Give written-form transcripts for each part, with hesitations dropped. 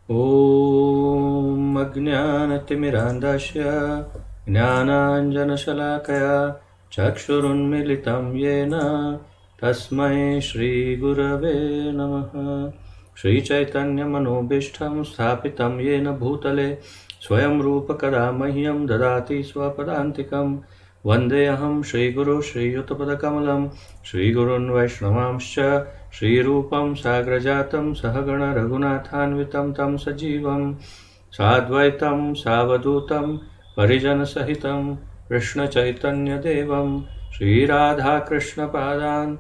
ॐ अज्ञानतिमिरान्धस्य ज्ञानाञ्जनशलाकया चक्षुरुन्मीलितं येन तस्मै श्रीगुरवे नमः। श्रीचैतन्यमनोभीष्टं स्थापितं येन भूतले स्वयं रूपकदा मह्यं ददाति स्वपदान्तिकं। वन्देऽहं श्रीगुरुं श्रीयुतपदकमलं श्रीगुरून् वैष्णवांश्च श्रीरूपं साग्रजातं सहगण रघुनाथान्वितं तं सजीवं साद्वैतं सावधूतं परिजनसहितं कृष्णचैतन्यदेवं श्रीराधाकृष्णपादान्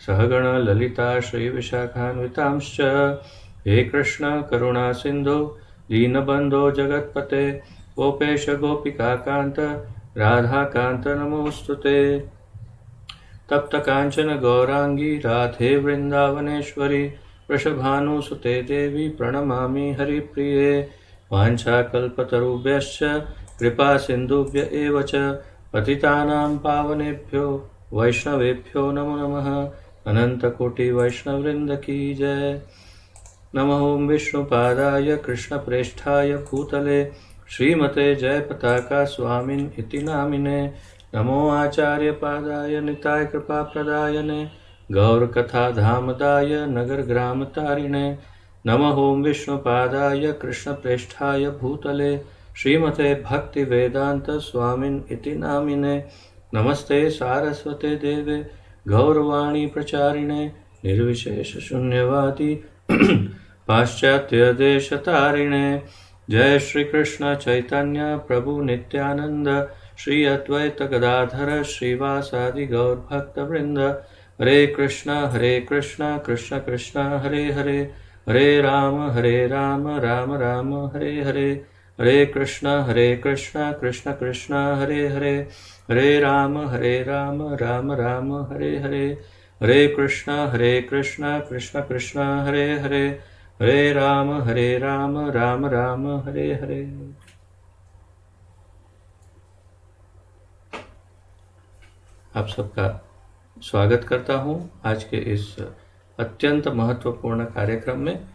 सहगण ललिता श्रीविशाखान्वितांश्च। हे कृष्ण करुणा सिन्धो दीनबन्धो जगत्पते गोपेश गोपिकान्त राधाकान्त नमोऽस्तुते। तप्त कांचन गौरांगी राधे वृंदावनेश्वरी वृषभानुसुते देवी प्रणमामि हरिप्रिये। वाञ्छाकल्पतरुभ्यश्च कृपा सिन्धुभ्य एव च पतितानां पावनेभ्यो वैष्णवेभ्यो नमो नमः। अनंतकोटि वैष्णववृंद की जय। नमः ओं विष्णुपादाय कृष्णप्रेष्ठाय भूतले श्रीमते जयपताका स्वामिन् इति नामिने। नमो आचार्यपादाय निताय कृपाप्रदायने गौरकथाधामदाय नगरग्रामतारिणे। नमः ओं विष्णुपादाय कृष्णप्रेष्ठाय भूतले श्रीमते भक्तिवेदांत स्वामिन् इति नामिने। नमस्ते सारस्वते देवे गौरवाणी प्रचारिणे निर्विशेषशून्यवादी पाश्चात्यदेशतारिणे। जय श्री कृष्ण चैतन्य प्रभु नित्यानंद श्री अद्वैत गदाधर श्रीवासादि गौर भक्त वृंद। हरे कृष्ण कृष्ण कृष्ण हरे हरे हरे राम राम राम हरे हरे। हरे कृष्ण कृष्ण कृष्ण हरे हरे हरे राम राम राम हरे हरे। हरे कृष्ण कृष्ण कृष्ण हरे हरे हरे राम राम राम हरे हरे। आप सबका स्वागत करता हूं आज के इस अत्यंत महत्वपूर्ण कार्यक्रम में।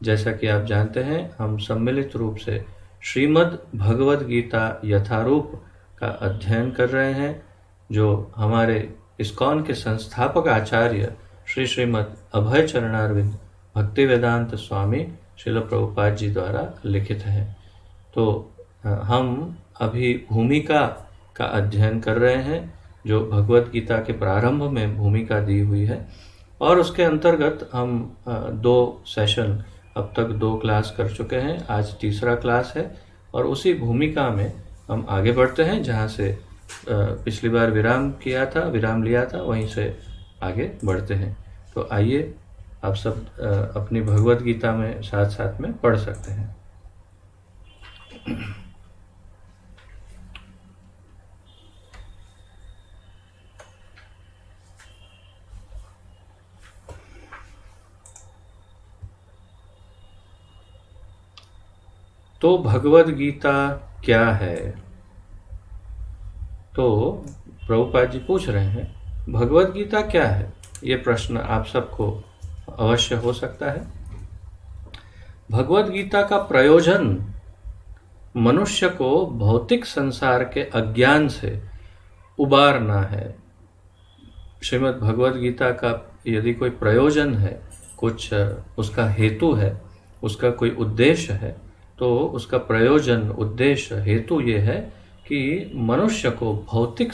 जैसा कि आप जानते हैं, हम सम्मिलित रूप से श्रीमद् भगवद गीता यथारूप का अध्ययन कर रहे हैं, जो हमारे इस्कॉन के संस्थापक आचार्य श्रीमद् अभय चरणारविंद भक्तिवेदांत स्वामी श्रील प्रभुपाद जी द्वारा लिखित हैं। तो हम अभी भूमिका का अध्ययन कर रहे हैं, जो भगवद गीता के प्रारंभ में भूमिका दी हुई है, और उसके अंतर्गत हम 2 सेशन, अब तक 2 क्लास कर चुके हैं। आज तीसरा क्लास है और उसी भूमिका में हम आगे बढ़ते हैं जहाँ से पिछली बार विराम लिया था, वहीं से आगे बढ़ते हैं। तो आइए आप सब अपनी भगवद गीता में साथ साथ में पढ़ सकते हैं। तो भगवद गीता क्या है? तो प्रभुपाद जी पूछ रहे हैं, भगवद गीता क्या है? ये प्रश्न आप सबको अवश्य हो सकता है। भगवद गीता का प्रयोजन मनुष्य को भौतिक संसार के अज्ञान से उबारना है। श्रीमद् भगवद गीता का यदि कोई प्रयोजन है, कुछ उसका हेतु है, उसका कोई उद्देश्य है, तो उसका प्रयोजन, उद्देश्य, हेतु ये है कि मनुष्य को भौतिक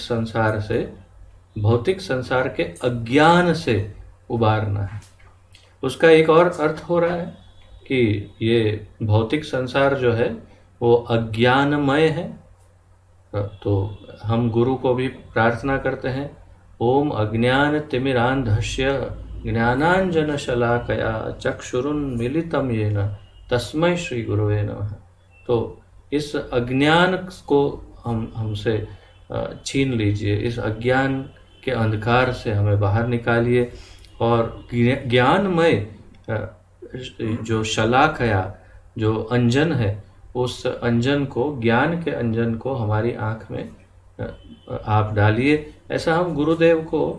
संसार के अज्ञान से उबारना है। उसका एक और अर्थ हो रहा है कि ये भौतिक संसार जो है वो अज्ञानमय है। तो हम गुरु को भी प्रार्थना करते हैं, ओम अज्ञान तिमिरांधस्य ज्ञानांजन शलाकया चक्षुरुन्मीलितं येन तस्मै श्री गुरुवे नमः। तो इस अज्ञान को हमसे छीन लीजिए, इस अज्ञान के अंधकार से हमें बाहर निकालिए, और ज्ञानमय जो शलाकया, जो अंजन है, उस अंजन को, ज्ञान के अंजन को हमारी आँख में आप डालिए। ऐसा हम गुरुदेव को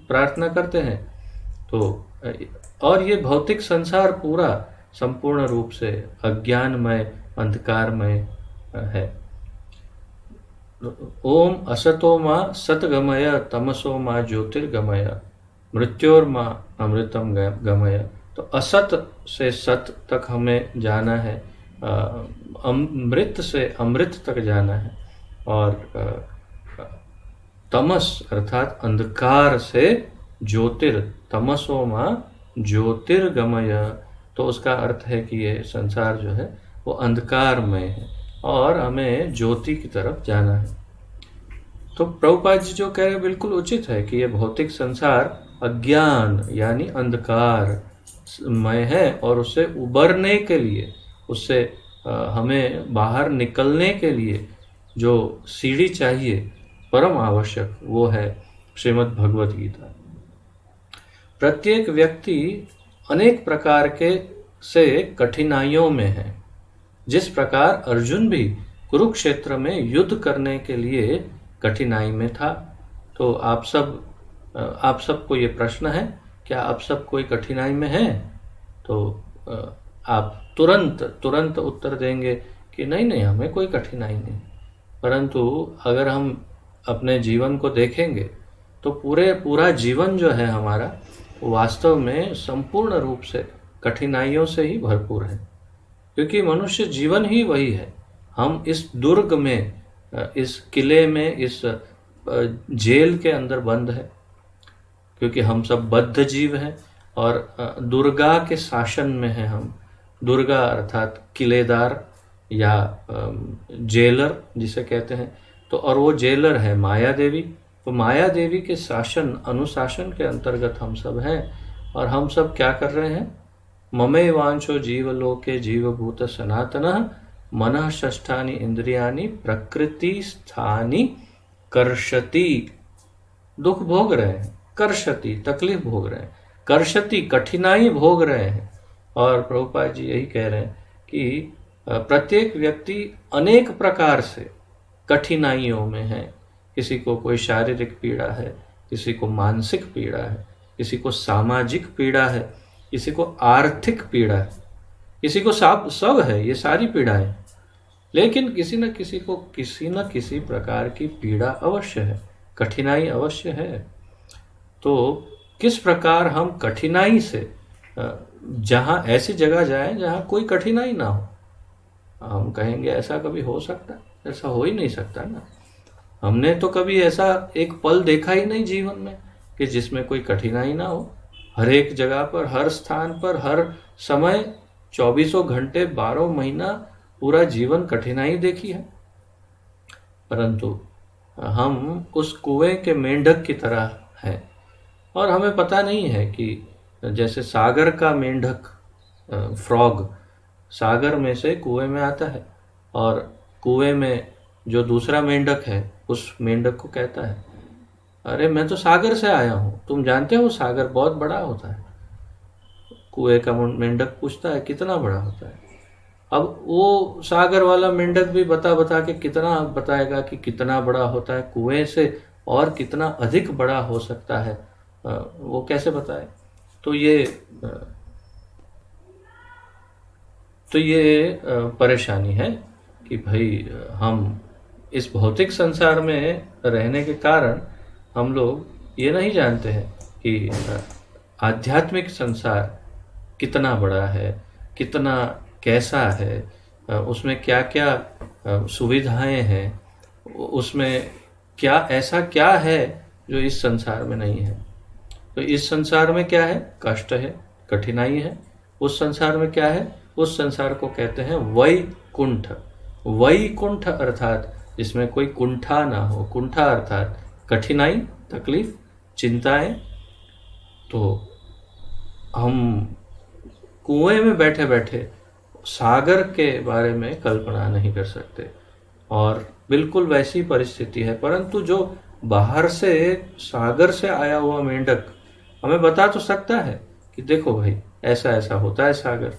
प्रार्थना करते हैं। तो और ये भौतिक संसार पूरा संपूर्ण रूप से अज्ञानमय, अंधकारमय है। ओम असतो मा सतगमय तमसो मा ज्योतिर्गमय मृत्योर्मा अमृतम गमय। तो असत से सत तक हमें जाना है, मृत से अमृत तक जाना है, और तमस अर्थात अंधकार से ज्योतिर, तमसो मा ज्योतिर्गमय। तो उसका अर्थ है कि ये संसार जो है वो अंधकारमय है और हमें ज्योति की तरफ जाना है। तो प्रभुपाद जी जो कह रहे हैं बिल्कुल उचित है कि ये भौतिक संसार अज्ञान यानी अंधकार मय है, और उससे उबरने के लिए, उससे हमें बाहर निकलने के लिए जो सीढ़ी चाहिए परम आवश्यक, वो है श्रीमद् भगवत गीता। प्रत्येक व्यक्ति अनेक प्रकार के से कठिनाइयों में है। जिस प्रकार अर्जुन भी कुरुक्षेत्र में युद्ध करने के लिए कठिनाई में था। तो आप सबको ये प्रश्न है, क्या आप सब कोई कठिनाई में हैं? तो आप तुरंत उत्तर देंगे कि नहीं, हमें कोई कठिनाई नहीं। परंतु अगर हम अपने जीवन को देखेंगे तो पूरा जीवन जो है हमारा, वास्तव में संपूर्ण रूप से कठिनाइयों से ही भरपूर है, क्योंकि मनुष्य जीवन ही वही है। हम इस दुर्ग में, इस किले में, इस जेल के अंदर बंद है, क्योंकि हम सब बद्ध जीव हैं और दुर्गा के शासन में हैं हम। दुर्गा अर्थात किलेदार या जेलर जिसे कहते हैं। तो और वो जेलर है माया देवी। तो माया देवी के अनुशासन के अंतर्गत हम सब हैं, और हम सब क्या कर रहे हैं? ममे वांछो जीवलोके जीवभूत सनातनः मनः षष्ठानि इंद्रियाणि प्रकृति स्थानि कर्षति। दुख भोग रहे हैं, कर्षति तकलीफ भोग रहे हैं, कर्षति कठिनाई भोग रहे हैं। और प्रभुपाद जी यही कह रहे हैं कि प्रत्येक व्यक्ति अनेक प्रकार से कठिनाइयों में है। किसी को कोई शारीरिक पीड़ा है, किसी को मानसिक पीड़ा है, किसी को सामाजिक पीड़ा है, किसी को आर्थिक पीड़ा है, किसी को सब है, ये सारी पीड़ाएं। लेकिन किसी न किसी प्रकार की पीड़ा अवश्य है, कठिनाई अवश्य है। तो किस प्रकार हम कठिनाई से जहाँ ऐसी जगह जाएं जहाँ कोई कठिनाई ना हो। हम कहेंगे ऐसा कभी हो सकता है? ऐसा हो ही नहीं सकता ना। हमने तो कभी ऐसा एक पल देखा ही नहीं जीवन में कि जिसमें कोई कठिनाई ना हो। हर एक जगह पर, हर स्थान पर, हर समय, 24 घंटे 12 महीना पूरा जीवन कठिनाई देखी है। परंतु हम उस कुएं के मेंढक की तरह हैं, और हमें पता नहीं है कि जैसे सागर का मेंढक, फ्रॉग, सागर में से कुएं में आता है, और कुएं में जो दूसरा मेंढक है उस मेंढक को कहता है, अरे मैं तो सागर से आया हूँ, तुम जानते हो सागर बहुत बड़ा होता है। कुएं का मेंढक पूछता है कितना बड़ा होता है। अब वो सागर वाला मेंढक भी बता के कितना बताएगा कि कितना बड़ा होता है, कुएं से और कितना अधिक बड़ा हो सकता है, वो कैसे बताए? तो ये परेशानी है कि भाई हम इस भौतिक संसार में रहने के कारण हम लोग ये नहीं जानते हैं कि आध्यात्मिक संसार कितना बड़ा है, कितना कैसा है, उसमें क्या क्या सुविधाएं हैं, उसमें ऐसा क्या है जो इस संसार में नहीं है। तो इस संसार में क्या है? कष्ट है, कठिनाई है। उस संसार में क्या है? उस संसार को कहते हैं वैकुंठ। वैकुंठ अर्थात जिसमें कोई कुंठा ना हो। कुंठा अर्थात कठिनाई, तकलीफ, चिंताएं। तो हम कुएं में बैठे बैठे सागर के बारे में कल्पना नहीं कर सकते, और बिल्कुल वैसी परिस्थिति है। परंतु जो बाहर से सागर से आया हुआ मेंढक हमें बता तो सकता है कि देखो भाई ऐसा ऐसा होता है सागर,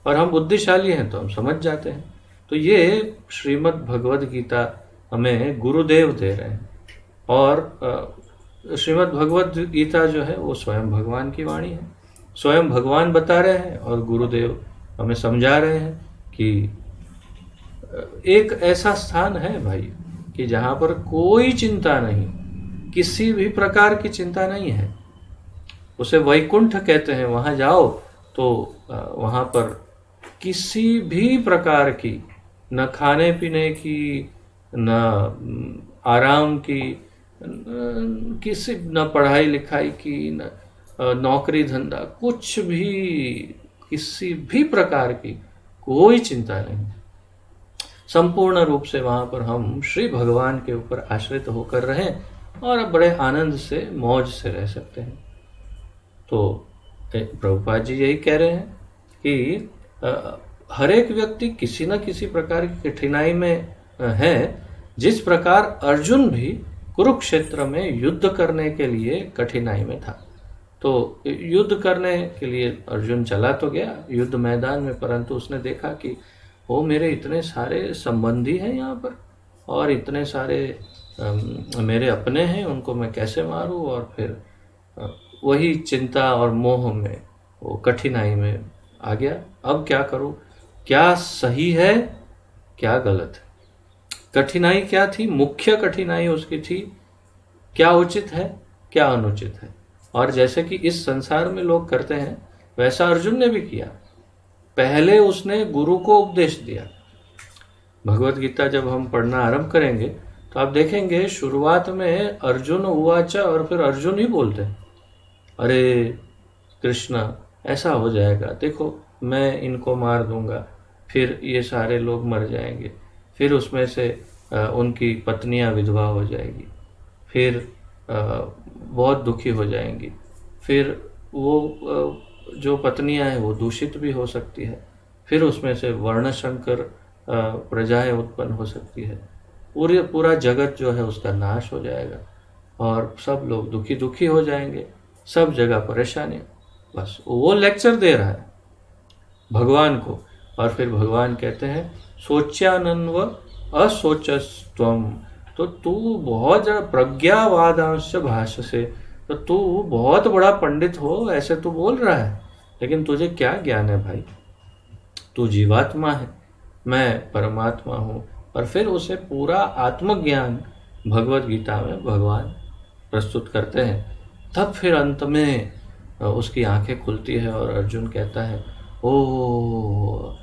और हम बुद्धिशाली हैं तो हम समझ जाते हैं। तो ये श्रीमद् भगवद गीता हमें गुरुदेव दे रहे हैं, और श्रीमद् भगवद गीता जो है वो स्वयं भगवान की वाणी है। स्वयं भगवान बता रहे हैं और गुरुदेव हमें समझा रहे हैं कि एक ऐसा स्थान है भाई कि जहाँ पर कोई चिंता नहीं, किसी भी प्रकार की चिंता नहीं है। उसे वैकुंठ कहते हैं। वहाँ जाओ तो वहाँ पर किसी भी प्रकार की, न खाने पीने की, न आराम की, किसी न पढ़ाई लिखाई की, न नौकरी धंधा, कुछ भी, किसी भी प्रकार की कोई चिंता नहीं। संपूर्ण रूप से वहाँ पर हम श्री भगवान के ऊपर आश्रित होकर रहें और बड़े आनंद से, मौज से रह सकते हैं। तो प्रभुपाद जी यही कह रहे हैं कि हर एक व्यक्ति किसी न किसी प्रकार की कठिनाई में है। जिस प्रकार अर्जुन भी कुरुक्षेत्र में युद्ध करने के लिए कठिनाई में था, तो युद्ध करने के लिए अर्जुन चला तो गया युद्ध मैदान में, परंतु उसने देखा कि वो मेरे इतने सारे संबंधी हैं यहाँ पर, और इतने सारे मेरे अपने हैं, उनको मैं कैसे मारूं। और फिर वही चिंता और मोह में, वो कठिनाई में आ गया। अब क्या करूं, क्या सही है क्या गलत है। कठिनाई क्या थी, मुख्य कठिनाई उसकी थी क्या उचित है क्या अनुचित है। और जैसे कि इस संसार में लोग करते हैं, वैसा अर्जुन ने भी किया। पहले उसने गुरु को उपदेश दिया। भगवत गीता जब हम पढ़ना आरंभ करेंगे तो आप देखेंगे शुरुआत में अर्जुन उवाच, और फिर अर्जुन ही बोलते हैं, अरे कृष्ण ऐसा हो जाएगा, देखो मैं इनको मार दूंगा, फिर ये सारे लोग मर जाएंगे, फिर उसमें से उनकी पत्नियां विधवा हो जाएगी, फिर बहुत दुखी हो जाएंगी, फिर वो जो पत्नियां हैं वो दूषित भी हो सकती है, फिर उसमें से वर्णशंकर प्रजाएं उत्पन्न हो सकती है, पूरा जगत जो है उसका नाश हो जाएगा और सब लोग दुखी दुखी हो जाएंगे, सब जगह परेशानी। बस वो लेक्चर दे रहा है भगवान को। और फिर भगवान कहते हैं सोच्यानन्व असोचस्त्वम, तो तू बहुत ज़्यादा प्रज्ञावादांश भाष्य से, तो तू बहुत बड़ा पंडित हो ऐसे तू बोल रहा है, लेकिन तुझे क्या ज्ञान है भाई, तू जीवात्मा है, मैं परमात्मा हूँ। और फिर उसे पूरा आत्मज्ञान भगवत गीता में भगवान प्रस्तुत करते हैं। तब फिर अंत में उसकी आंखें खुलती है और अर्जुन कहता है, ओ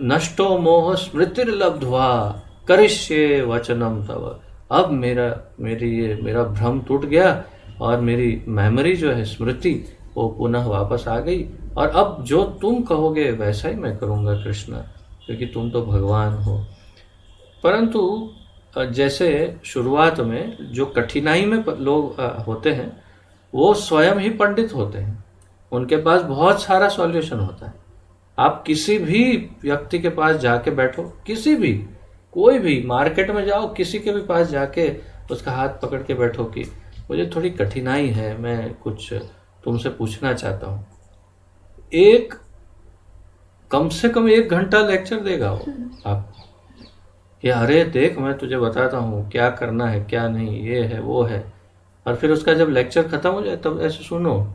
नष्टो मोह स्मृतिर्लब्ध्वा करिष्ये वचनम तव। अब मेरा भ्रम टूट गया और मेरी मेमोरी जो है, स्मृति, वो पुनः वापस आ गई, और अब जो तुम कहोगे वैसा ही मैं करूँगा कृष्ण, क्योंकि तुम तो भगवान हो। परंतु जैसे शुरुआत में जो कठिनाई में लोग होते हैं, वो स्वयं ही पंडित होते हैं, उनके पास बहुत सारा सॉल्यूशन होता है। आप किसी भी व्यक्ति के पास जाके बैठो, किसी भी, कोई भी मार्केट में जाओ, किसी के भी पास जाके उसका हाथ पकड़ के बैठो कि मुझे थोड़ी कठिनाई है, मैं कुछ तुमसे पूछना चाहता हूँ, एक कम से कम 1 घंटा लेक्चर देगा वो आप कि अरे देख मैं तुझे बताता हूँ क्या करना है क्या नहीं, ये है वो है। और फिर उसका जब लेक्चर खत्म हो जाए, तब ऐसे सुनो,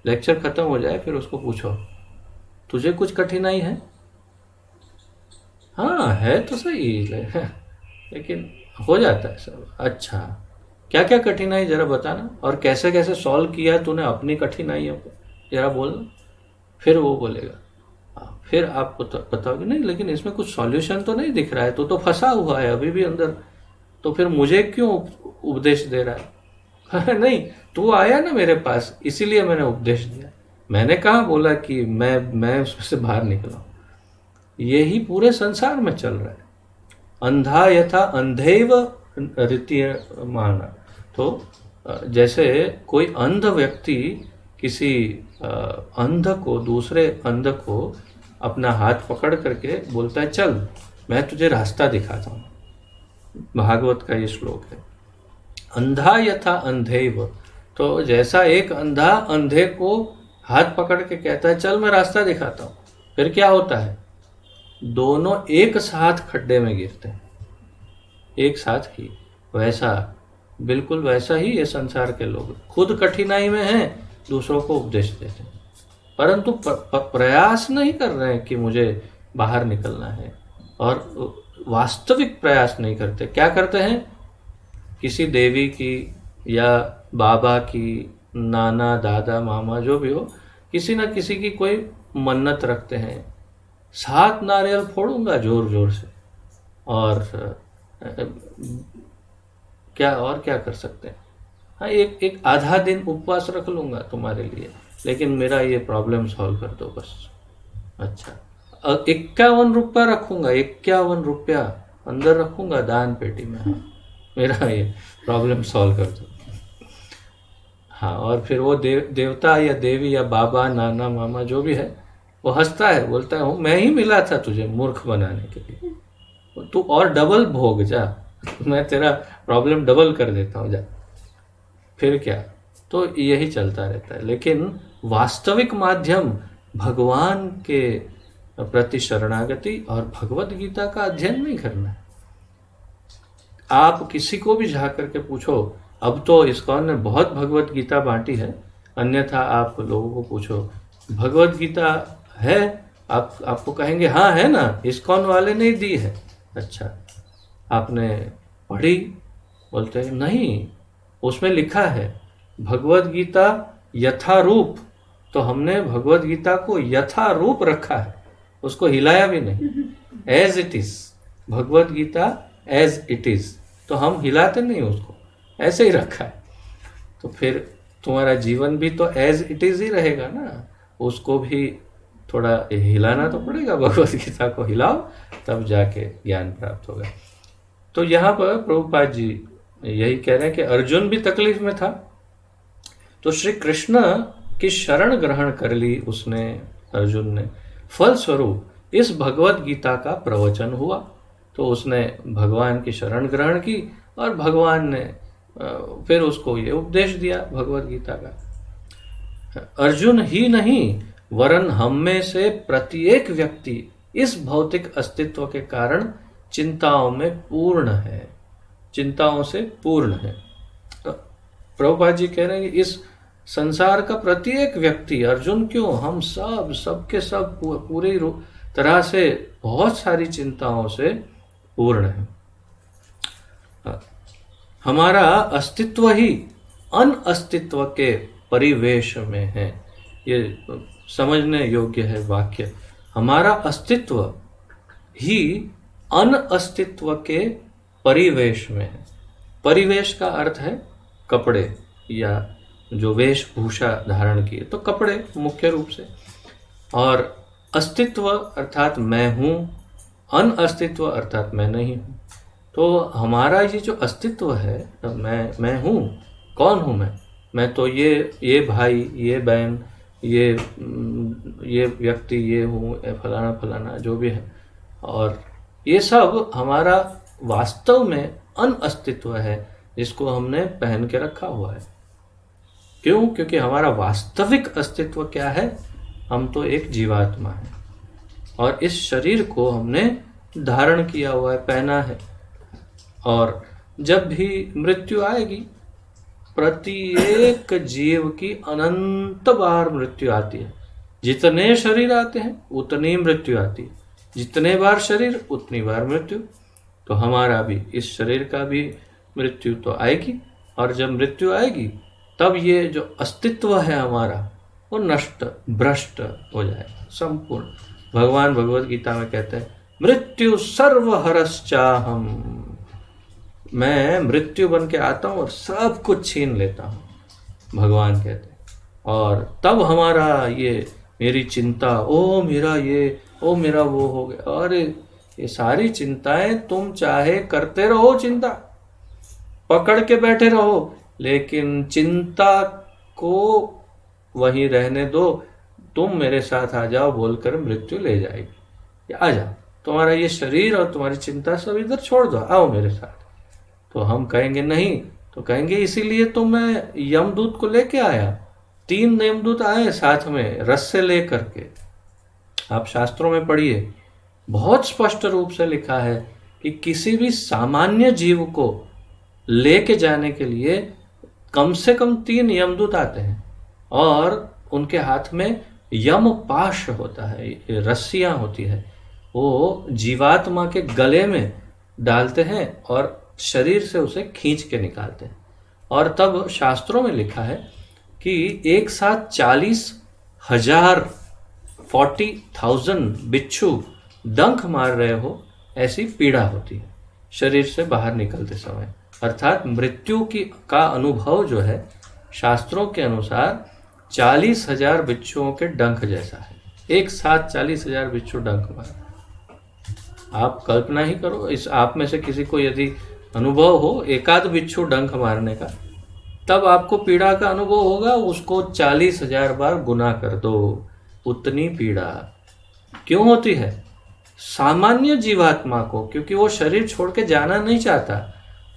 लेक्चर खत्म हो जाए फिर उसको पूछो तुझे कुछ कठिनाई है। हाँ है तो सही लेकिन हो जाता है सब। अच्छा क्या क्या कठिनाई जरा बताना, और कैसे कैसे सॉल्व किया तूने अपनी कठिनाइयों को, जरा बोलना। फिर वो बोलेगा, फिर आप बताओगे नहीं लेकिन इसमें कुछ सॉल्यूशन तो नहीं दिख रहा है, तो फंसा हुआ है अभी भी अंदर, तो फिर मुझे क्यों उपदेश दे रहा है नहीं, तू आया ना मेरे पास इसीलिए मैंने उपदेश दिया, मैंने कहाँ बोला कि मैं उसमें से बाहर निकला। यही पूरे संसार में चल रहा है। अंधा यथा अंधेव रीतियमाना। तो जैसे कोई अंध व्यक्ति किसी अंध को, दूसरे अंध को अपना हाथ पकड़ करके बोलता है चल मैं तुझे रास्ता दिखाता हूँ, भागवत का ये श्लोक है, अंधा यथा अंधेव। तो जैसा एक अंधा अंधे को हाथ पकड़ के कहता है चल मैं रास्ता दिखाता हूँ, फिर क्या होता है, दोनों एक साथ खड्डे में गिरते हैं, एक साथ ही। वैसा, बिल्कुल वैसा ही ये संसार के लोग खुद कठिनाई में हैं, दूसरों को उपदेश देते हैं। परंतु प्रयास नहीं कर रहे हैं कि मुझे बाहर निकलना है, और वास्तविक प्रयास नहीं करते। क्या करते हैं? किसी देवी की या बाबा की, नाना दादा मामा जो भी हो, किसी न किसी की कोई मन्नत रखते हैं। 7 नारियल फोड़ूंगा जोर जोर से, और क्या कर सकते हैं? हाँ, एक आधा दिन उपवास रख लूंगा तुम्हारे लिए, लेकिन मेरा ये प्रॉब्लम सॉल्व कर दो बस। अच्छा, 51 रुपया रखूंगा, 51 रुपया अंदर रखूंगा दान पेटी में, हाँ मेरा ये प्रॉब्लम सॉल्व कर दो। हाँ, और फिर वो देवता या देवी या बाबा, नाना, मामा जो भी है, वो हंसता है, बोलता है मैं ही मिला था तुझे मूर्ख बनाने के लिए, तू और डबल भोग जा, मैं तेरा प्रॉब्लम डबल कर देता हूँ, जा। फिर क्या? तो यही चलता रहता है। लेकिन वास्तविक माध्यम भगवान के प्रति शरणागति और भगवत गीता का अध्ययन नहीं करना है। आप किसी को भी जा करके पूछो, अब तो इस्कॉन ने बहुत भगवत गीता बांटी है, अन्यथा आप लोगों को पूछो भगवत गीता है, आपको कहेंगे हाँ है ना, इस्कॉन वाले ने दी है। अच्छा, आपने पढ़ी? बोलते हैं नहीं, उसमें लिखा है भगवत गीता यथारूप, तो हमने भगवत गीता को यथारूप रखा है, उसको हिलाया भी नहीं, as it is, Bhagavad Gita as it is, तो हम हिलाते नहीं उसको, ऐसे ही रखा है। तो फिर तुम्हारा जीवन भी तो एज इट इज ही रहेगा ना, उसको भी थोड़ा हिलाना तो पड़ेगा, भगवत गीता को हिलाओ तब जाके ज्ञान प्राप्त होगा। तो यहाँ पर प्रभुपाद जी यही कह रहे हैं कि अर्जुन भी तकलीफ में था, तो श्री कृष्ण की शरण ग्रहण कर ली उसने, अर्जुन ने, फलस्वरूप इस भगवत गीता का प्रवचन हुआ, तो उसने भगवान की शरण ग्रहण की और भगवान ने फिर उसको ये उपदेश दिया भगवत गीता का। अर्जुन ही नहीं वरन हम में से प्रत्येक व्यक्ति इस भौतिक अस्तित्व के कारण चिंताओं में पूर्ण है, चिंताओं से पूर्ण है। प्रभुपाद जी कह रहे हैं कि इस संसार का प्रत्येक व्यक्ति, अर्जुन क्यों, हम सबके सब पूरी तरह से बहुत सारी चिंताओं से पूर्ण है। हमारा अस्तित्व ही अनअस्तित्व के परिवेश में है। ये समझने योग्य है वाक्य। हमारा अस्तित्व ही अनअस्तित्व के परिवेश में है। परिवेश का अर्थ है कपड़े या जो वेशभूषा धारण किए, तो कपड़े मुख्य रूप से, और अस्तित्व अर्थात मैं हूँ, अनअस्तित्व अर्थात मैं नहीं हूँ। तो हमारा ये जो अस्तित्व है, मैं हूँ, कौन हूँ मैं तो ये भाई, ये बहन, ये व्यक्ति, ये हूँ, फलाना फलाना जो भी है, और ये सब हमारा वास्तव में अनअस्तित्व है जिसको हमने पहन के रखा हुआ है। क्यों? क्योंकि हमारा वास्तविक अस्तित्व क्या है? हम तो एक जीवात्मा है और इस शरीर को हमने धारण किया हुआ है, पहना है, और जब भी मृत्यु आएगी, प्रत्येक जीव की अनंत बार मृत्यु आती है। जितने शरीर आते हैं उतनी मृत्यु आती है, जितने बार शरीर उतनी बार मृत्यु। तो हमारा भी, इस शरीर का भी मृत्यु तो आएगी, और जब मृत्यु आएगी तब ये जो अस्तित्व है हमारा वो नष्ट, भ्रष्ट हो जाएगा संपूर्ण। भगवान भगवत गीता में कहते हैं मृत्यु सर्वहरश्चाहम, मैं मृत्यु बन के आता हूँ और सब कुछ छीन लेता हूँ, भगवान कहते हैं। और तब हमारा ये, मेरी चिंता, ओ मेरा ये, ओ मेरा वो हो गया, और ये सारी चिंताएं तुम चाहे करते रहो, चिंता पकड़ के बैठे रहो, लेकिन चिंता को वहीं रहने दो। तुम मेरे साथ आ जाओ बोलकर मृत्यु ले जाएगी, आ जाओ, तुम्हारा ये शरीर और तुम्हारी चिंता सब इधर छोड़ दो, आओ मेरे साथ। तो हम कहेंगे नहीं, तो कहेंगे इसीलिए तो मैं यमदूत को लेके आया, 3 यमदूत आए साथ में रस्से ले करके। आप शास्त्रों में पढ़िए, बहुत स्पष्ट रूप से लिखा है कि किसी भी सामान्य जीव को लेके जाने के लिए कम से कम 3 यमदूत आते हैं, और उनके हाथ में यम पाश होता है, रस्सियां होती है, वो जीवात्मा के गले में डालते हैं और शरीर से उसे खींच के निकालते हैं। और तब शास्त्रों में लिखा है कि एक साथ 40,000 40,000 बिच्छू डंक मार रहे हो, ऐसी पीड़ा होती है शरीर से बाहर निकलते समय। अर्थात मृत्यु की का अनुभव जो है शास्त्रों के अनुसार 40,000 बिच्छुओं के डंक जैसा है। एक साथ 40,000 बिच्छू डंक मार, आप कल्पना ही करो। इस आप में से किसी को यदि अनुभव हो एकाध बिच्छू डंक मारने का, तब आपको पीड़ा का अनुभव होगा। उसको 40,000 बार गुना कर दो, उतनी पीड़ा क्यों होती है? सामान्य जीवात्मा को, क्योंकि वो शरीर छोड़ के जाना नहीं चाहता,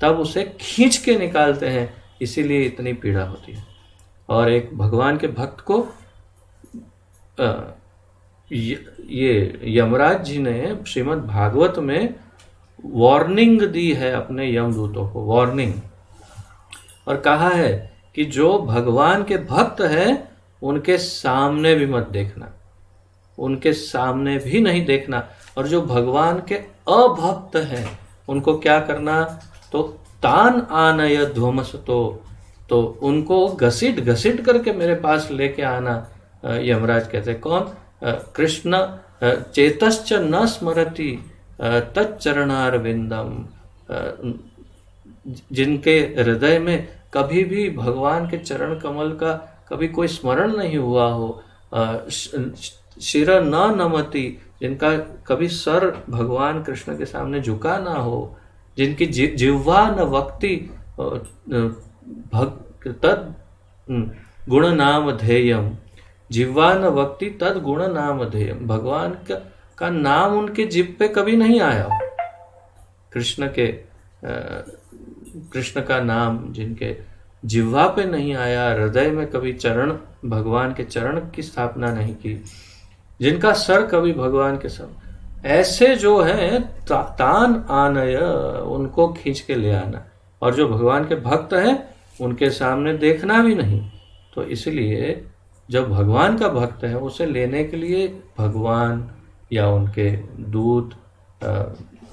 तब उसे खींच के निकालते हैं, इसीलिए इतनी पीड़ा होती है। और एक भगवान के भक्त को ये यमराज जी ने श्रीमद् भागवत में वार्निंग दी है अपने यमदूतों को, वार्निंग, और कहा है कि जो भगवान के भक्त हैं उनके सामने भी मत देखना, उनके सामने भी नहीं देखना। और जो भगवान के अभक्त हैं उनको क्या करना? तो तान आनय ध्वमस, तो उनको घसीट घसीट करके मेरे पास लेके आना। यमराज कहते कौन? कृष्ण चेतश्च न स्मरति तच्चरणारविंदम, जिनके हृदय में कभी भी भगवान के चरण कमल का कभी कोई स्मरण नहीं हुआ हो, शिर न नमति, जिनका कभी सर भगवान कृष्ण के सामने झुका ना हो, जिनकी जिह्वा न वक्ति तद गुण नाम ध्येयम, जिह्वा न वक्ति तद गुण नाम ध्येयम, भगवान का नाम उनके जिह्व पे कभी नहीं आया। कृष्ण का नाम जिनके जिह्वा पे नहीं आया, हृदय में कभी चरण, भगवान के चरण की स्थापना नहीं की, जिनका सर कभी भगवान के सर, ऐसे जो हैं तान आनय, उनको खींच के ले आना। और जो भगवान के भक्त हैं उनके सामने देखना भी नहीं। तो इसलिए जब भगवान का भक्त है उसे लेने के लिए भगवान या उनके दूत,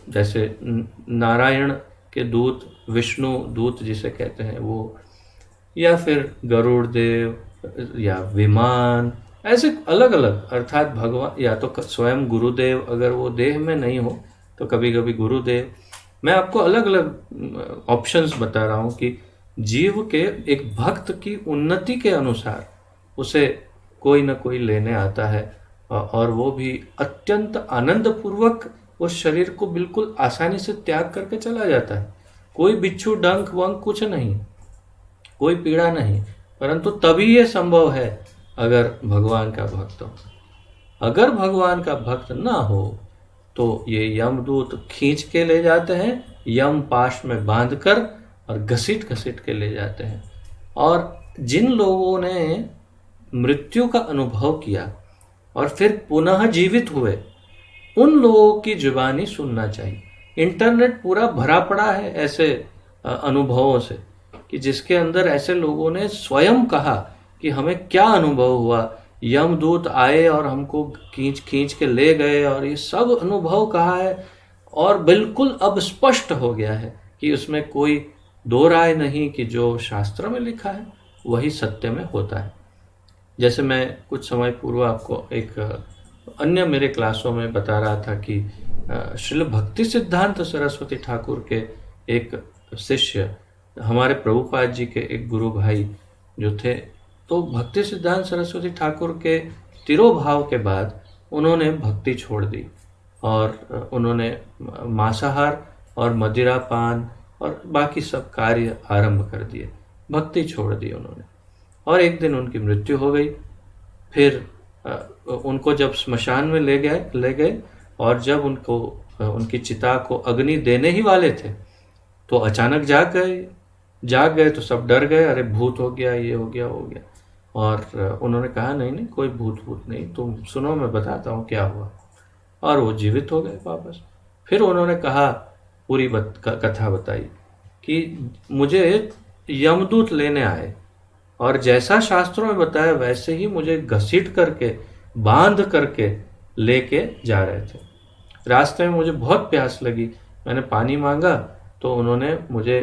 जैसे नारायण के दूत, विष्णु दूत जिसे कहते हैं वो, या फिर गरुड़ देव या विमान, ऐसे अलग अलग, अर्थात भगवान या तो स्वयं गुरुदेव, अगर वो देह में नहीं हो तो कभी कभी गुरुदेव। मैं आपको अलग अलग ऑप्शंस बता रहा हूँ कि जीव के, एक भक्त की उन्नति के अनुसार उसे कोई न कोई लेने आता है, और वो भी अत्यंत आनंद पूर्वक उस शरीर को बिल्कुल आसानी से त्याग करके चला जाता है। कोई बिच्छू डंक वंक कुछ नहीं, कोई पीड़ा नहीं, परंतु तभी ये संभव है अगर भगवान का भक्त हो। अगर भगवान का भक्त ना हो तो ये यमदूत खींच के ले जाते हैं, यम पाश में बांधकर, और घसीट घसीट के ले जाते हैं। और जिन लोगों ने मृत्यु का अनुभव किया और फिर पुनः जीवित हुए, उन लोगों की जुबानी सुनना चाहिए। इंटरनेट पूरा भरा पड़ा है ऐसे अनुभवों से, कि जिसके अंदर ऐसे लोगों ने स्वयं कहा कि हमें क्या अनुभव हुआ, यमदूत आए और हमको खींच खींच के ले गए, और ये सब अनुभव कहा है। और बिल्कुल अब स्पष्ट हो गया है कि उसमें कोई दो राय नहीं, कि जो शास्त्र में लिखा है वही सत्य में होता है। जैसे मैं कुछ समय पूर्व आपको एक अन्य मेरे क्लासों में बता रहा था कि श्रील भक्ति सिद्धांत सरस्वती ठाकुर के एक शिष्य, हमारे प्रभुपाद जी के एक गुरु भाई जो थे, तो भक्ति सिद्धांत सरस्वती ठाकुर के तिरोभाव के बाद उन्होंने भक्ति छोड़ दी, और उन्होंने मांसाहार और मदिरा पान और बाकी सब कार्य आरंभ कर दिए, भक्ति छोड़ दी उन्होंने। और एक दिन उनकी मृत्यु हो गई। फिर उनको जब स्मशान में ले गए, और जब उनकी चिता को अग्नि देने ही वाले थे, तो अचानक जाग गए तो सब डर गए, अरे भूत हो गया, ये हो गया, वो हो गया। और उन्होंने कहा नहीं कोई भूत नहीं, तुम सुनो मैं बताता हूँ क्या हुआ। और वो जीवित हो गए वापस। फिर उन्होंने कहा, पूरी कथा बताई कि मुझे यमदूत लेने आए, और जैसा शास्त्रों में बताया वैसे ही मुझे घसीट करके, बांध करके लेके जा रहे थे। रास्ते में मुझे बहुत प्यास लगी, मैंने पानी मांगा तो उन्होंने मुझे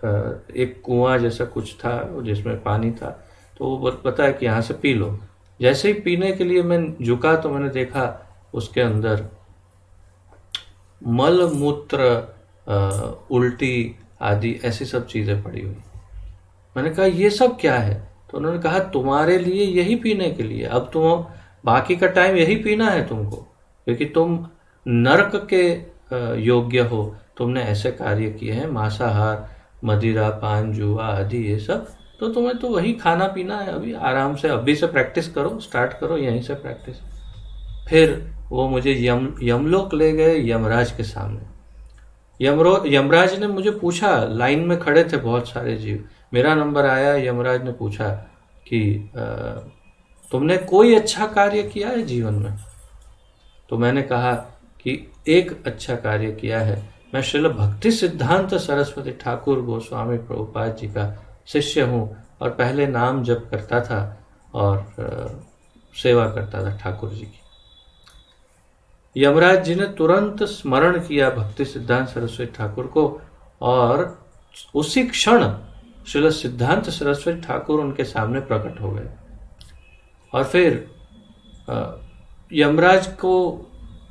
एक कुआं जैसा कुछ था जिसमें पानी था, तो वो बताया कि यहाँ से पी लो। जैसे ही पीने के लिए मैं झुका तो मैंने देखा उसके अंदर मल मूत्र, उल्टी आदि ऐसी सब चीज़ें पड़ी हुई। मैंने कहा ये सब क्या है? तो उन्होंने कहा तुम्हारे लिए यही पीने के लिए, अब तुम बाकी का टाइम यही पीना है तुमको, क्योंकि तुम नरक के योग्य हो, तुमने ऐसे कार्य किए हैं, मांसाहार, मदिरा, पान, जुआ आदि ये सब, तो तुम्हें तो वही खाना पीना है। अभी आराम से अभी से प्रैक्टिस करो, स्टार्ट करो यहीं से प्रैक्टिस। फिर वो मुझे यमलोक ले गए, यमराज के सामने। यमराज ने मुझे पूछा, लाइन में खड़े थे बहुत सारे जीव, मेरा नंबर आया, यमराज ने पूछा कि तुमने कोई अच्छा कार्य किया है जीवन में? तो मैंने कहा कि एक अच्छा कार्य किया है, मैं श्रील भक्ति सिद्धांत सरस्वती ठाकुर गोस्वामी प्रभुपाद जी का शिष्य हूँ और पहले नाम जप करता था और सेवा करता था ठाकुर जी की। यमराज जी ने तुरंत स्मरण किया भक्ति सिद्धांत सरस्वती ठाकुर को और उसी क्षण श्रील सिद्धांत सरस्वती ठाकुर उनके सामने प्रकट हो गए। और फिर यमराज को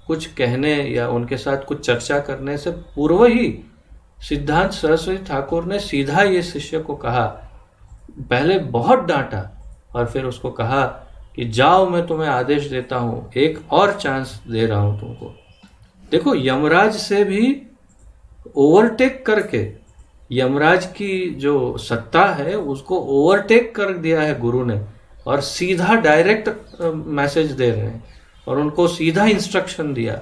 कुछ कहने या उनके साथ कुछ चर्चा करने से पूर्व ही सिद्धांत सरस्वती ठाकुर ने सीधा ये शिष्य को कहा, पहले बहुत डांटा और फिर उसको कहा कि जाओ, मैं तुम्हें आदेश देता हूँ, एक और चांस दे रहा हूँ तुमको। देखो, यमराज से भी ओवरटेक करके, यमराज की जो सत्ता है उसको ओवरटेक कर दिया है गुरु ने, और सीधा डायरेक्ट मैसेज दे रहे हैं और उनको सीधा इंस्ट्रक्शन दिया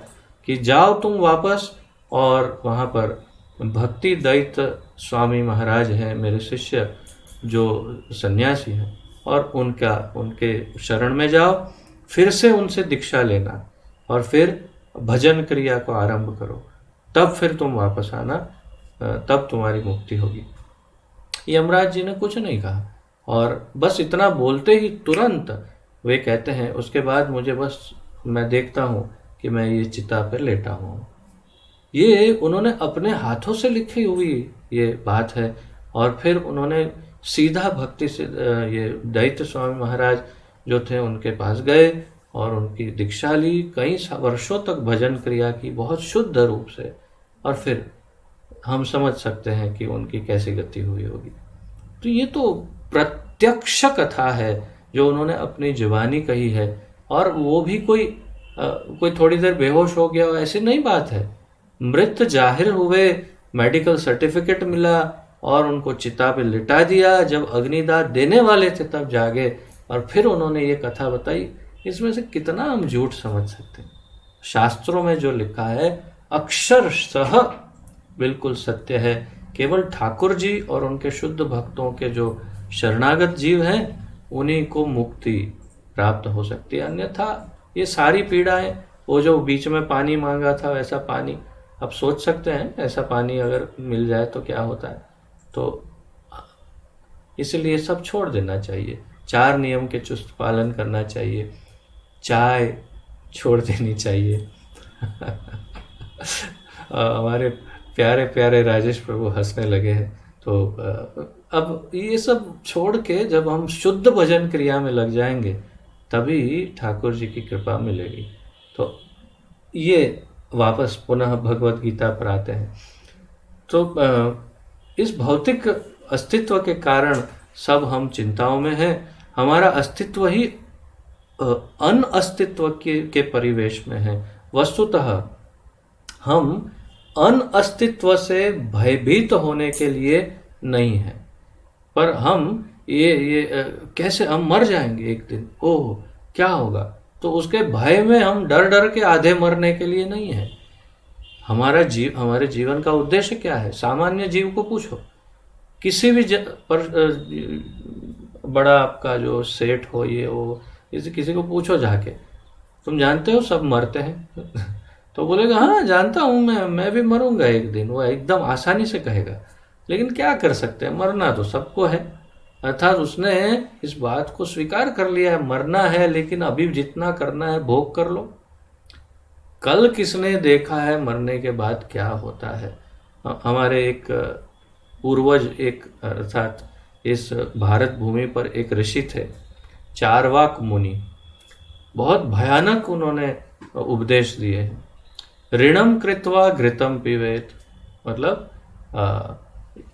कि जाओ तुम वापस, और वहाँ पर भक्ति दैत स्वामी महाराज हैं मेरे शिष्य जो सन्यासी हैं, और उनके शरण में जाओ, फिर से उनसे दीक्षा लेना और फिर भजन क्रिया को आरंभ करो, तब फिर तुम वापस आना, तब तुम्हारी मुक्ति होगी। यमराज जी ने कुछ नहीं कहा और बस इतना बोलते ही तुरंत वे कहते हैं, उसके बाद मुझे बस मैं देखता हूँ कि मैं ये चिता पर लेटा हूँ। ये उन्होंने अपने हाथों से लिखी हुई ये बात है। और फिर उन्होंने सीधा भक्ति से ये दैत्य स्वामी महाराज जो थे उनके पास गए और उनकी दीक्षा ली, कई वर्षों तक भजन क्रिया की बहुत शुद्ध रूप से, और फिर हम समझ सकते हैं कि उनकी कैसी गति हुई होगी। तो ये तो प्रत्यक्ष कथा है जो उन्होंने अपनी जुबानी कही है, और वो भी कोई थोड़ी देर बेहोश हो गया ऐसी नहीं बात है। मृत जाहिर हुए, मेडिकल सर्टिफिकेट मिला और उनको चिता पे लिटा दिया, जब अग्निदाह देने वाले थे तब जागे और फिर उन्होंने ये कथा बताई। इसमें से कितना हम झूठ समझ सकते हैं? शास्त्रों में जो लिखा है अक्षरशः बिल्कुल सत्य है। केवल ठाकुर जी और उनके शुद्ध भक्तों के जो शरणागत जीव हैं उन्हीं को मुक्ति प्राप्त हो सकती है, अन्यथा ये सारी पीड़ाएं, वो जो बीच में पानी मांगा था वैसा पानी, आप सोच सकते हैं ऐसा पानी अगर मिल जाए तो क्या होता है। तो इसलिए सब छोड़ देना चाहिए, 4 नियम के चुस्त पालन करना चाहिए, चाय छोड़ देनी चाहिए। हमारे प्यारे प्यारे राजेश प्रभु हंसने लगे हैं। तो अब ये सब छोड़ के जब हम शुद्ध भजन क्रिया में लग जाएंगे तभी ठाकुर जी की कृपा मिलेगी। तो ये वापस पुनः भगवत गीता पर आते हैं। तो इस भौतिक अस्तित्व के कारण सब हम चिंताओं में हैं। हमारा अस्तित्व ही अनअस्तित्व के परिवेश में है। वस्तुतः हम अनअस्तित्व से भयभीत होने के लिए नहीं है, पर हम ये कैसे हम मर जाएंगे एक दिन, ओह क्या होगा, तो उसके भय में हम डर डर के आधे मरने के लिए नहीं है। हमारे जीवन का उद्देश्य क्या है? सामान्य जीव को पूछो, किसी भी बड़ा आपका जो सेठ हो ये वो, किसी को पूछो जाके, तुम जानते हो सब मरते हैं? तो बोलेगा हाँ जानता हूँ, मैं भी मरूंगा एक दिन। वो एकदम आसानी से कहेगा। लेकिन क्या कर सकते हैं, मरना तो सबको है। अर्थात उसने इस बात को स्वीकार कर लिया है, मरना है लेकिन अभी जितना करना है भोग कर लो। कल किसने देखा है मरने के बाद क्या होता है। हमारे एक पूर्वज, एक अर्थात इस भारत भूमि पर एक ऋषि थे, चारवाक मुनि। बहुत भयानक उन्होंने उपदेश दिए हैं। ऋणम कृत्वा घृतम पिबेत, मतलब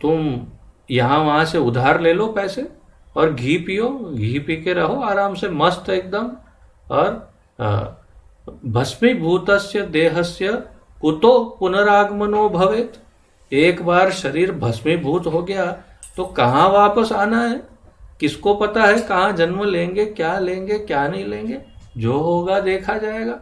तुम यहाँ वहाँ से उधार ले लो पैसे और घी पियो, घी पी के रहो आराम से मस्त एकदम। और भस्मीभूतस्य देहस्य कुतो पुनरागमनो भवेत, एक बार शरीर भस्मीभूत हो गया तो कहाँ वापस आना है, किसको पता है कहाँ जन्म लेंगे क्या नहीं लेंगे, जो होगा देखा जाएगा।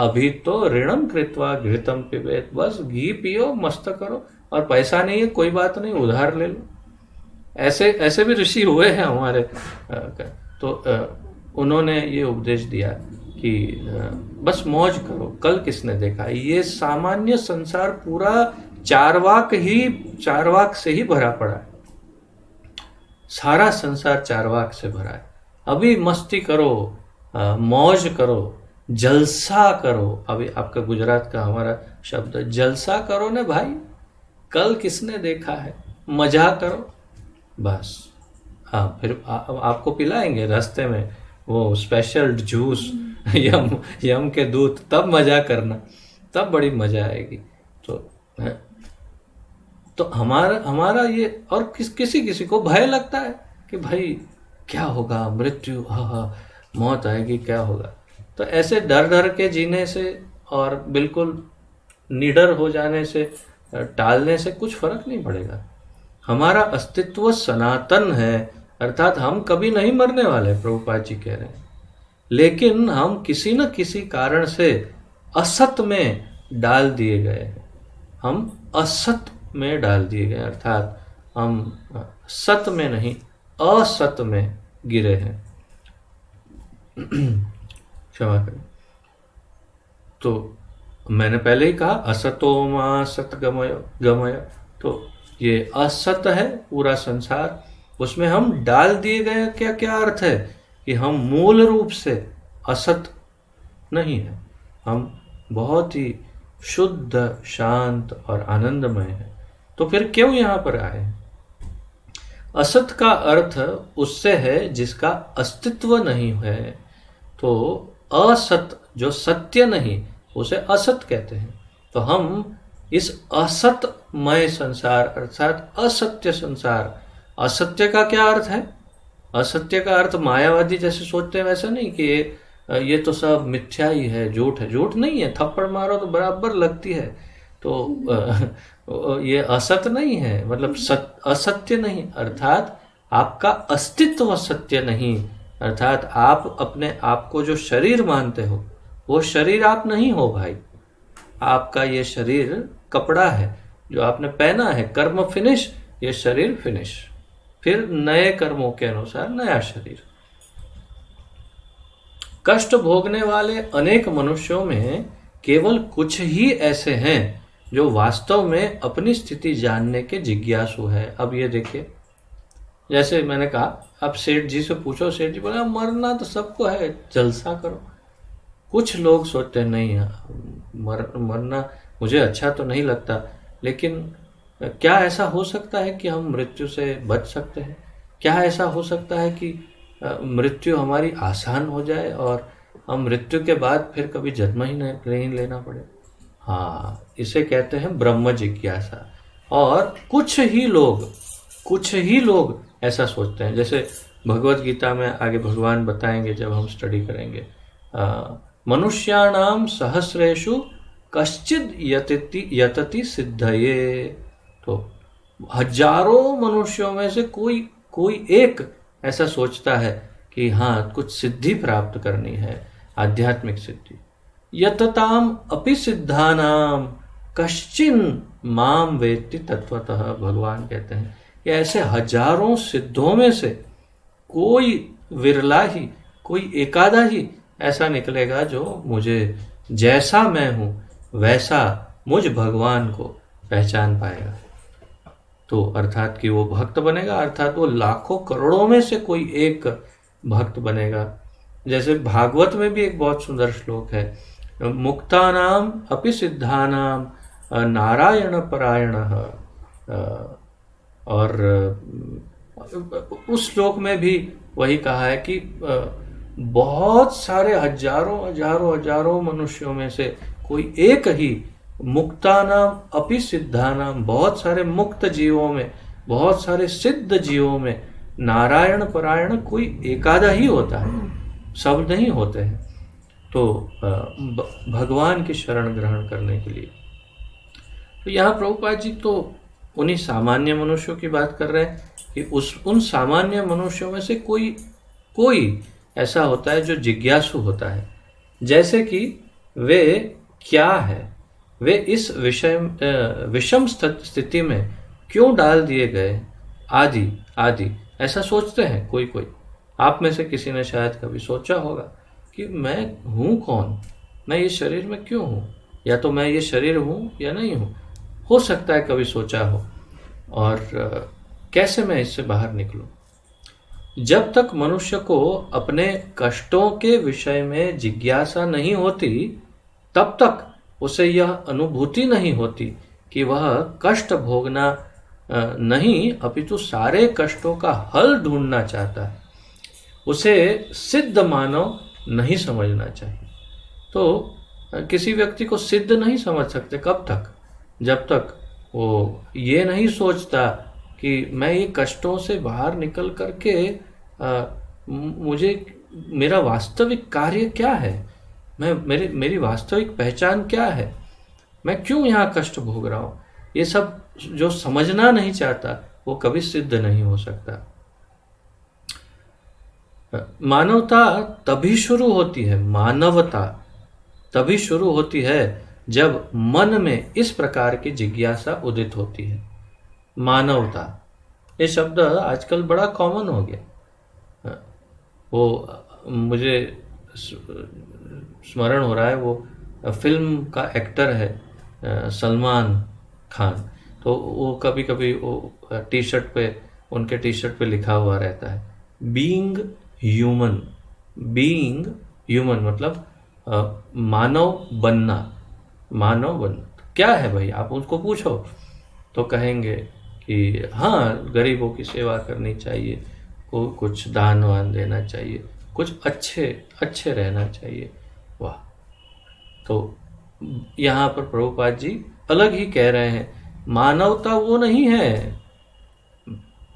अभी तो ऋणम कृत्वा घृतम पिबेत, बस घी पियो मस्त करो, और पैसा नहीं है कोई बात नहीं उधार ले लो। ऐसे ऐसे भी ऋषि हुए हैं हमारे। तो उन्होंने ये उपदेश दिया कि बस मौज करो, कल किसने देखा। ये सामान्य संसार पूरा चारवाक से ही भरा पड़ा है। सारा संसार चारवाक से भरा है। अभी मस्ती करो, मौज करो, जलसा करो। अभी आपका गुजरात का हमारा शब्द जलसा करो ना भाई, कल किसने देखा है, मजा करो बस। हाँ, फिर आपको पिलाएंगे रास्ते में वो स्पेशल जूस, यम के दूध, तब मजा करना, तब बड़ी मजा आएगी। तो हमारा ये, और किसी को भय लगता है कि भाई क्या होगा, मृत्यु, हाँ मौत आएगी, क्या होगा। तो ऐसे डर के जीने से और बिल्कुल निडर हो जाने से, टालने से कुछ फर्क नहीं पड़ेगा। हमारा अस्तित्व सनातन है, अर्थात हम कभी नहीं मरने वाले, प्रभुपाद जी कह रहे हैं। लेकिन हम किसी न किसी कारण से असत में डाल दिए गए हैं। हम असत में डाल दिए गए, अर्थात हम सत में नहीं असत में गिरे हैं। क्षमा करें। तो मैंने पहले ही कहा असतो मा सत गमय, तो ये असत है पूरा संसार, उसमें हम डाल दिए गए। क्या अर्थ है कि हम मूल रूप से असत नहीं है, हम बहुत ही शुद्ध, शांत और आनंदमय है। तो फिर क्यों यहाँ पर आए? असत का अर्थ उससे है जिसका अस्तित्व नहीं है। तो असत, जो सत्य नहीं, उसे असत कहते हैं। तो हम इस असतमय संसार अर्थात असत्य संसार, असत्य का क्या अर्थ है? असत्य का अर्थ मायावादी जैसे सोचते हैं वैसा नहीं कि ये तो सब मिथ्या ही है, झूठ है। झूठ नहीं है, थप्पड़ मारो तो बराबर लगती है। तो ये असत नहीं है, मतलब असत्य नहीं, अर्थात आपका अस्तित्व सत्य नहीं। अर्थात आप अपने आप को जो शरीर मानते हो, वो शरीर आप नहीं हो भाई। आपका ये शरीर कपड़ा है जो आपने पहना है, कर्म फिनिश, ये शरीर फिनिश, फिर नए कर्मों के अनुसार नया शरीर। कष्ट भोगने वाले अनेक मनुष्यों में केवल कुछ ही ऐसे हैं जो वास्तव में अपनी स्थिति जानने के जिज्ञासु है। अब ये देखिए, जैसे मैंने कहा, अब सेठ जी से पूछो, सेठ जी बोले मरना तो सबको है, जलसा करो। कुछ लोग सोचते हैं नहीं, मरना मुझे अच्छा तो नहीं लगता, लेकिन क्या ऐसा हो सकता है कि हम मृत्यु से बच सकते हैं? क्या ऐसा हो सकता है कि मृत्यु हमारी आसान हो जाए और हम मृत्यु के बाद फिर कभी जन्म ही नहीं लेना पड़े? हाँ, इसे कहते हैं ब्रह्म जिज्ञासा। और कुछ ही लोग ऐसा सोचते हैं। जैसे भगवत गीता में आगे भगवान बताएंगे जब हम स्टडी करेंगे, मनुष्याणाम सहस्रेषु कश्चिद यतति सिद्धये। तो हजारों मनुष्यों में से कोई एक ऐसा सोचता है कि हाँ, कुछ सिद्धि प्राप्त करनी है, आध्यात्मिक सिद्धि। यतताम अपि सिद्धानाम कश्चिन माम वेत्ति तत्वतः, भगवान कहते हैं कि ऐसे हजारों सिद्धों में से कोई विरला ही, कोई एकादा ही ऐसा निकलेगा जो मुझे, जैसा मैं हूँ वैसा मुझ भगवान को पहचान पाएगा। तो अर्थात कि वो भक्त बनेगा, अर्थात वो लाखों करोड़ों में से कोई एक भक्त बनेगा। जैसे भागवत में भी एक बहुत सुंदर श्लोक है, मुक्तानाम अपि सिद्धानाम नारायण परायणः। और उस श्लोक में भी वही कहा है कि बहुत सारे हजारों हजारों हजारों मनुष्यों में से कोई एक ही, मुक्तानाम अपि सिद्धानाम, बहुत सारे मुक्त जीवों में, बहुत सारे सिद्ध जीवों में नारायण परायण कोई एकादा ही होता है, सब नहीं होते हैं। तो भगवान की शरण ग्रहण करने के लिए, तो यहाँ प्रभुपाद जी तो उन्हीं सामान्य मनुष्यों की बात कर रहे हैं कि उन सामान्य मनुष्यों में से कोई ऐसा होता है जो जिज्ञासु होता है, जैसे कि वे क्या है, वे इस विषम स्थिति में क्यों डाल दिए गए, आदि आदि ऐसा सोचते हैं कोई। आप में से किसी ने शायद कभी सोचा होगा कि मैं हूँ कौन, मैं ये शरीर में क्यों हूँ, या तो मैं ये शरीर हूँ या नहीं हूँ। हो सकता है कभी सोचा हो, और कैसे मैं इससे बाहर निकलूं। जब तक मनुष्य को अपने कष्टों के विषय में जिज्ञासा नहीं होती, तब तक उसे यह अनुभूति नहीं होती कि वह कष्ट भोगना नहीं, अपितु सारे कष्टों का हल ढूंढना चाहता है। उसे सिद्ध मानव नहीं समझना चाहिए। तो किसी व्यक्ति को सिद्ध नहीं समझ सकते कब तक, जब तक वो ये नहीं सोचता कि मैं ये कष्टों से बाहर निकल करके मुझे मेरा वास्तविक कार्य क्या है, मेरी वास्तविक पहचान क्या है, मैं क्यों यहाँ कष्ट भोग रहा हूँ। ये सब जो समझना नहीं चाहता वो कभी सिद्ध नहीं हो सकता। मानवता तभी शुरू होती है, मानवता तभी शुरू होती है जब मन में इस प्रकार की जिज्ञासा उदित होती है। मानवता, ये शब्द आजकल बड़ा कॉमन हो गया। वो मुझे स्मरण हो रहा है, वो फिल्म का एक्टर है सलमान खान, तो वो कभी कभी वो टी शर्ट पे, उनके टी शर्ट पे लिखा हुआ रहता है बीइंग ह्यूमन। बीइंग ह्यूमन मतलब मानव बनना। मानव बनना क्या है भाई, आप उसको पूछो तो कहेंगे कि हाँ, गरीबों की सेवा करनी चाहिए, को कुछ दान वान देना चाहिए, कुछ अच्छे रहना चाहिए। वाह। तो यहाँ पर प्रभुपाद जी अलग ही कह रहे हैं, मानवता वो नहीं है।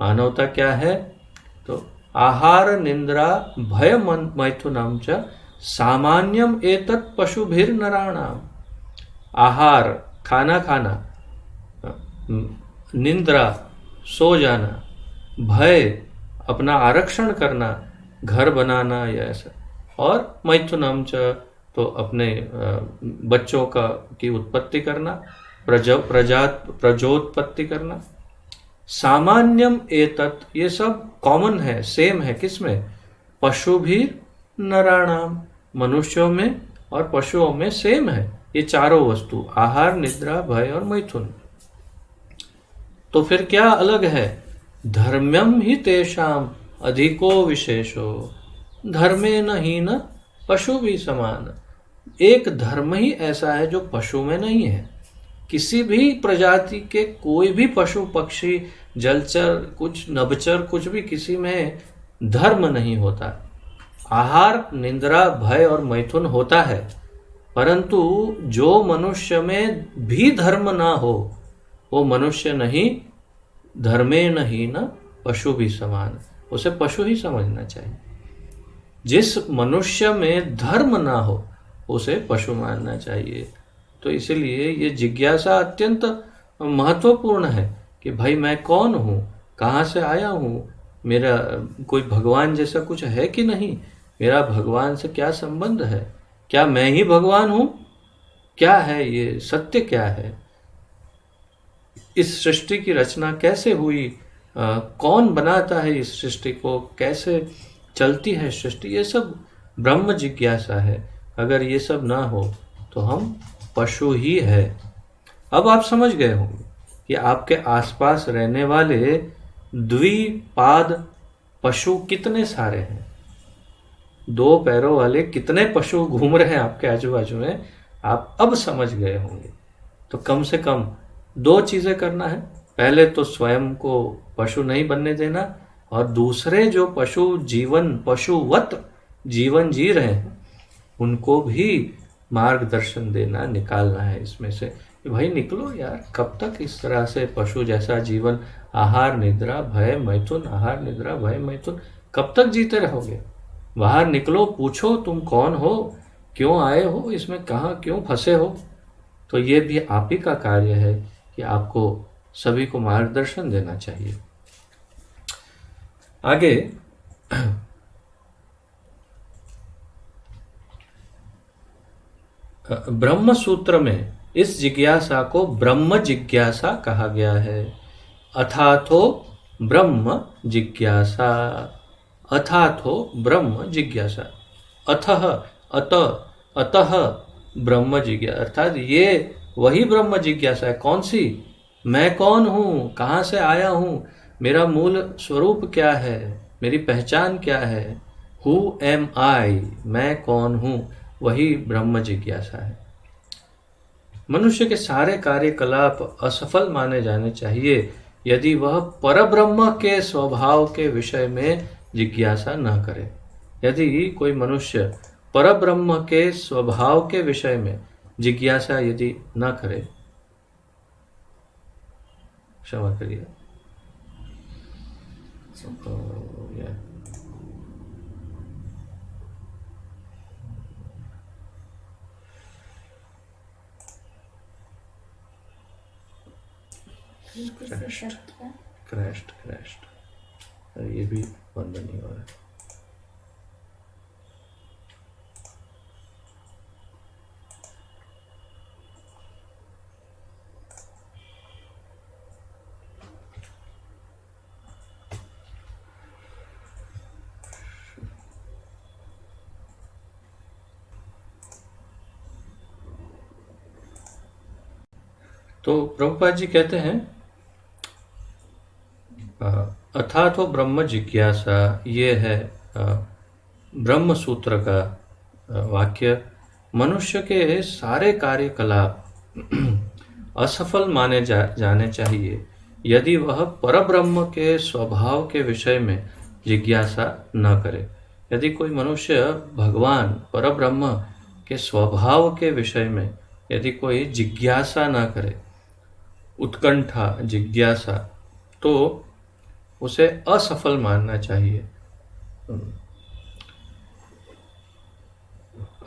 मानवता क्या है? तो आहार निंद्रा भय मैथुनम च सामान्यम एतत् पशुभिर नराणाम। आहार खाना खाना, निंद्रा सो जाना, भय अपना आरक्षण करना, घर बनाना या ऐसा, और मैथुनम च तो अपने बच्चों की उत्पत्ति करना, प्रजोत्पत्ति करना। सामान्यम एतत्, ये सब कॉमन है, सेम है, किसमें? पशु भी नराणाम, मनुष्यों में और पशुओं में सेम है ये चारों वस्तु, आहार निद्रा भय और मैथुन। तो फिर क्या अलग है? धर्म्यम ही तेषाम अधिको विशेषो धर्मेन हीन पशु भी समान। एक धर्म ही ऐसा है जो पशु में नहीं है। किसी भी प्रजाति के कोई भी पशु पक्षी जलचर कुछ नभचर कुछ भी, किसी में धर्म नहीं होता। आहार निंद्रा भय और मैथुन होता है, परंतु जो मनुष्य में भी धर्म ना हो वो मनुष्य नहीं। धर्मे नहीं न पशु भी समान, उसे पशु ही समझना चाहिए। जिस मनुष्य में धर्म ना हो उसे पशु मानना चाहिए। तो इसलिए ये जिज्ञासा अत्यंत महत्वपूर्ण है कि भाई मैं कौन हूँ, कहाँ से आया हूँ, मेरा कोई भगवान जैसा कुछ है कि नहीं, मेरा भगवान से क्या संबंध है, क्या मैं ही भगवान हूँ, क्या है ये सत्य, क्या है, इस सृष्टि की रचना कैसे हुई, कौन बनाता है इस सृष्टि को, कैसे चलती है सृष्टि, ये सब ब्रह्म जिज्ञासा है। अगर ये सब ना हो तो हम पशु ही है। अब आप समझ गए होंगे कि आपके आसपास रहने वाले द्विपाद पशु कितने सारे हैं, दो पैरों वाले कितने पशु घूम रहे हैं आपके आजू बाजू में, आप अब समझ गए होंगे। तो कम से कम दो चीजें करना है। पहले तो स्वयं को पशु नहीं बनने देना, और दूसरे जो पशुवत जीवन जी रहे हैं उनको भी मार्गदर्शन देना, निकालना है इसमें से कि भाई निकलो यार, कब तक इस तरह से पशु जैसा जीवन, आहार निद्रा भय मैथुन, आहार निद्रा भय मैथुन, कब तक जीते रहोगे। बाहर निकलो, पूछो तुम कौन हो, क्यों आए हो, इसमें कहाँ क्यों फंसे हो। तो ये भी आप ही का कार्य है कि आपको सभी को मार्गदर्शन देना चाहिए। आगे ब्रह्म सूत्र में इस जिज्ञासा को ब्रह्म जिज्ञासा कहा गया है। अथातो ब्रह्म जिज्ञासा, अथातो ब्रह्म जिज्ञासा, अथः अत अतः ब्रह्म जिज्ञासा, अर्थात ये वही ब्रह्म जिज्ञासा है। कौन सी? मैं कौन हूँ, कहाँ से आया हूँ, मेरा मूल स्वरूप क्या है, मेरी पहचान क्या है, हु एम आई, मैं कौन हूँ, वही ब्रह्म जिज्ञासा है। मनुष्य के सारे कार्यकलाप असफल माने जाने चाहिए यदि वह परब्रह्म के स्वभाव के विषय में जिज्ञासा न करे। यदि कोई मनुष्य परब्रह्म के स्वभाव के विषय में जिज्ञासा यदि न करे, क्षमा करिए, क्रैश्ड, ये भी बंद नहीं हो रहा है। तो प्रभुपाद जी कहते हैं अथातो ब्रह्म जिज्ञासा, ये है ब्रह्म सूत्र का वाक्य। मनुष्य के सारे कार्यकलाप असफल माने जाने चाहिए यदि वह परब्रह्म के स्वभाव के विषय में जिज्ञासा न करे। यदि कोई मनुष्य भगवान परब्रह्म के स्वभाव के विषय में यदि कोई जिज्ञासा न करे, उत्कंठा, जिज्ञासा, तो उसे असफल मानना चाहिए।